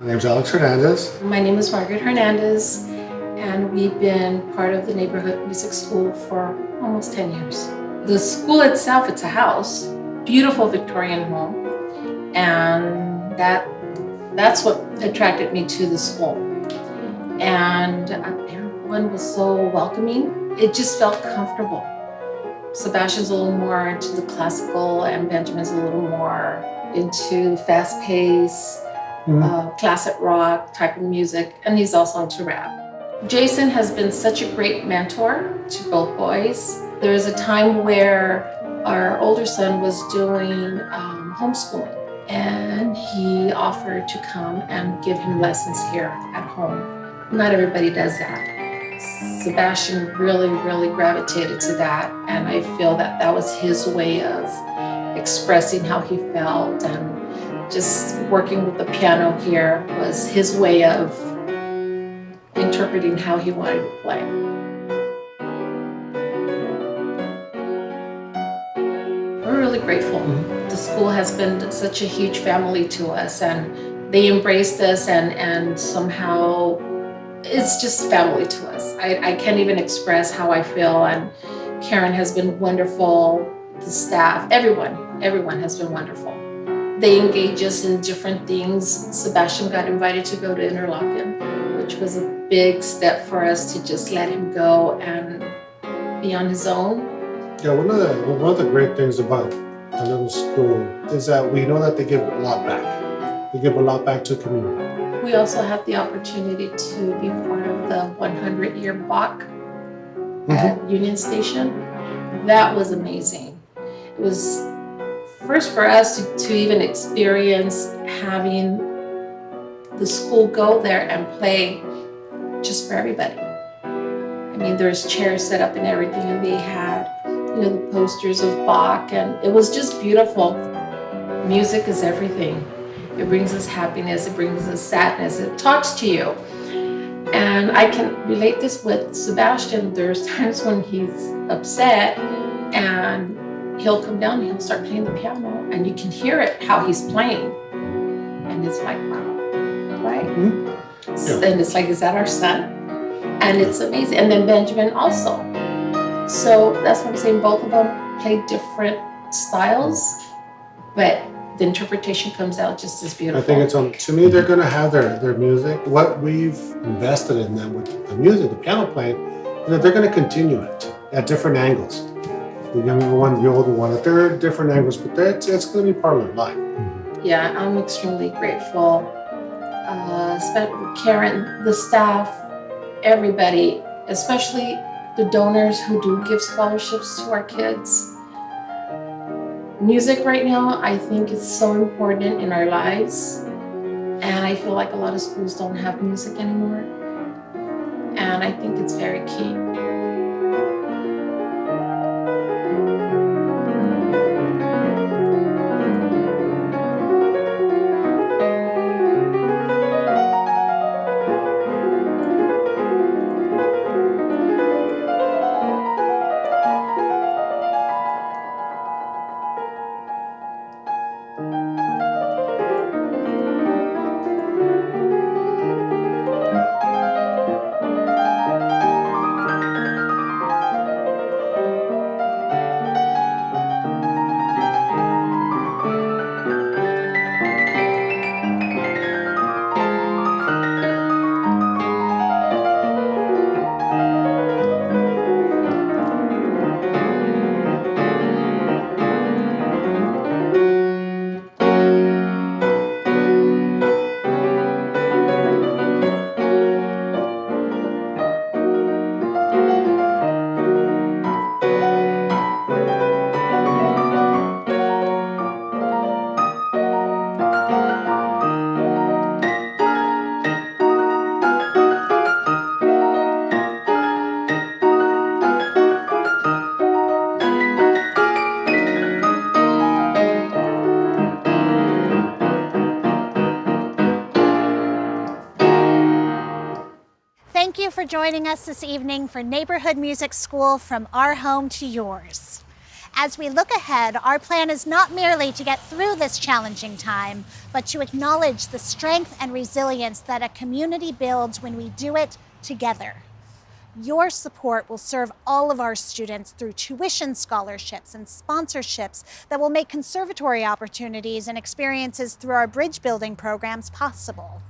My name's Alex Hernandez. My name is Margaret Hernandez, and we've been part of the neighborhood music school for almost 10 years. The school itself, it's a house, beautiful Victorian home, and that's what attracted me to the school. And everyone was so welcoming. It just felt comfortable. Sebastian's a little more into the classical, and Benjamin's a little more into fast-paced, classic rock type of music, and he's also into rap. Jason has been such a great mentor to both boys. There was a time where our older son was doing homeschooling, and he offered to come and give him lessons here at home. Not everybody does that. Sebastian really, really gravitated to that, and I feel that that was his way of expressing how he felt, and just working with the piano here was his way of interpreting how he wanted to play. We're really grateful. The school has been such a huge family to us, and they embraced us, and somehow it's just family to us. I can't even express how I feel, and Karen has been wonderful, the staff, everyone has been wonderful. They engage us in different things. Sebastian got invited to go to Interlochen, which was a big step for us to just let him go and be on his own. Yeah, one of the great things about the little school is that we know that they give a lot back. They give a lot back to the community. We also have the opportunity to be part of the 100-year Bach at Union Station. That was amazing. It was first for us to even experience having the school go there and play just for everybody. I mean, there's chairs set up and everything, and they had, the posters of Bach, and it was just beautiful. Music is everything. It brings us happiness, it brings us sadness, it talks to you. And I can relate this with Sebastian. There's times when he's upset and he'll come down and he'll start playing the piano, and you can hear it, how he's playing. And it's like, wow, right? Yeah. And it's like, is that our son? And it's amazing. And then Benjamin also. So that's what I'm saying, both of them play different styles, but the interpretation comes out just as beautiful. I think it's to me, they're going to have their music. What we've invested in them with the music, the piano playing, they're going to continue it at different angles. The younger one, the older one, they're at different angles, but it's going to be part of their life. Yeah, I'm extremely grateful. Karen, the staff, everybody, especially the donors who do give scholarships to our kids. Music right now, I think is so important in our lives. And I feel like a lot of schools don't have music anymore. And I think it's very key. Thank you for joining us this evening for Neighborhood Music School From Our Home to Yours. As we look ahead, our plan is not merely to get through this challenging time, but to acknowledge the strength and resilience that a community builds when we do it together. Your support will serve all of our students through tuition scholarships and sponsorships that will make conservatory opportunities and experiences through our bridge building programs possible.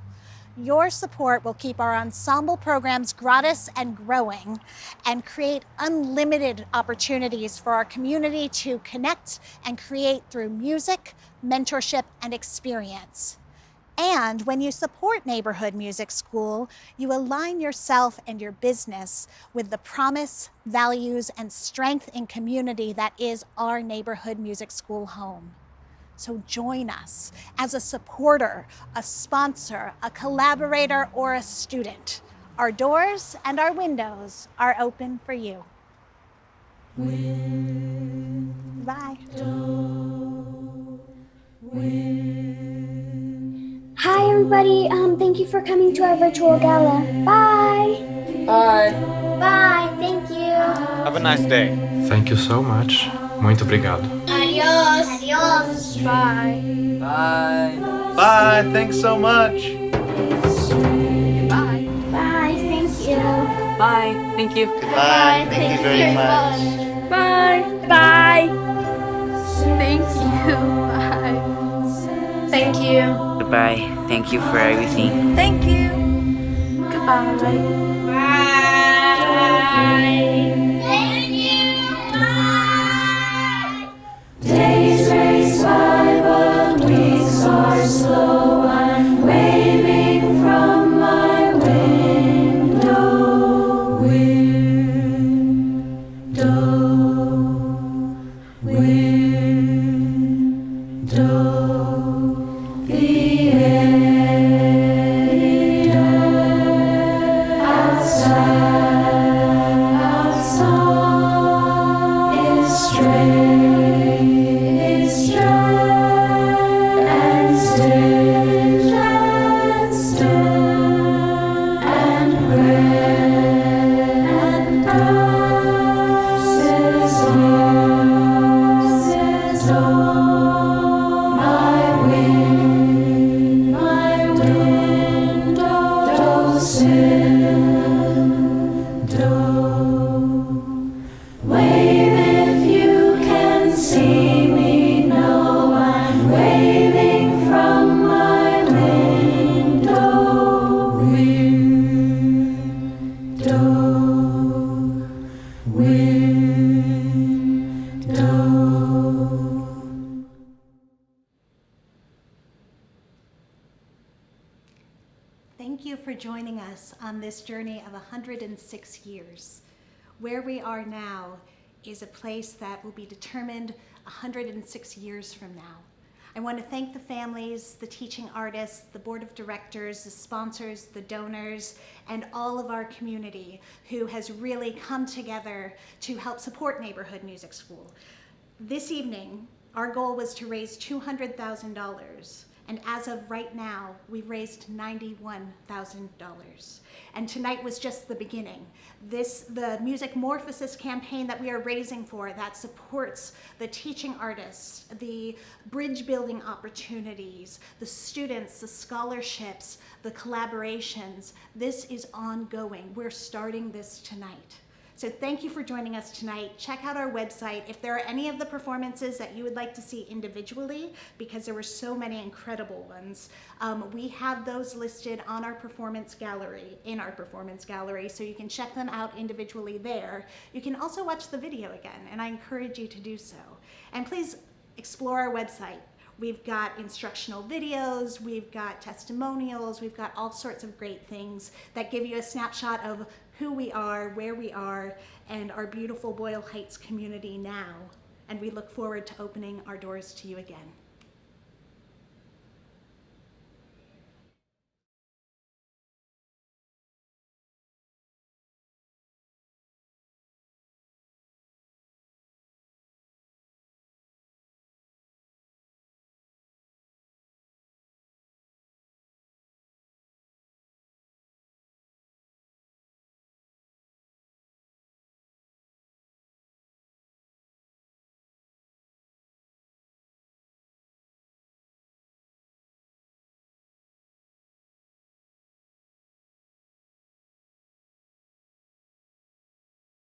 Your support will keep our ensemble programs gratis and growing and create unlimited opportunities for our community to connect and create through music, mentorship, and experience. And when you support Neighborhood Music School, you align yourself and your business with the promise, values, and strength in community that is our Neighborhood Music School home. So join us as a supporter, a sponsor, a collaborator, or a student. Our doors and our windows are open for you. Bye. Hi everybody, thank you for coming to our virtual gala. Bye! Bye. Bye, thank you. Have a nice day. Thank you so much. Muito obrigado. Adios! Adios! Bye! Bye. Bye. Thanks so much. Bye! Bye, thank you. Bye. Thank you. Bye, thank you very much. Bye! Bye! Thank you. Bye! Thank you. Goodbye. Thank you for everything. Thank you. Goodbye. Bye. Thank you. Bye. Days race by, but weeks are slow. I'm waving from my window. Window. The editor outside is straight and still and stern and gray and grass is on my windowsill. Wave if you can see me. No, I'm waving from my window. Window. Thank you for joining us on this journey of 106 years. Where we are now is a place that will be determined 106 years from now. I want to thank the families, the teaching artists, the board of directors, the sponsors, the donors, and all of our community who has really come together to help support Neighborhood Music School. This evening, our goal was to raise $200,000. And as of right now, we've raised $91,000. And tonight was just the beginning. The Music Morphosis campaign that we are raising for, that supports the teaching artists, the bridge building opportunities, the students, the scholarships, the collaborations, this is ongoing. We're starting this tonight. So thank you for joining us tonight. Check out our website if there are any of the performances that you would like to see individually, because there were so many incredible ones. We have those listed on our performance gallery, so you can check them out individually there. You can also watch the video again, and I encourage you to do so. And please explore our website. We've got instructional videos, we've got testimonials, we've got all sorts of great things that give you a snapshot of who we are, where we are, and our beautiful Boyle Heights community now. And we look forward to opening our doors to you again.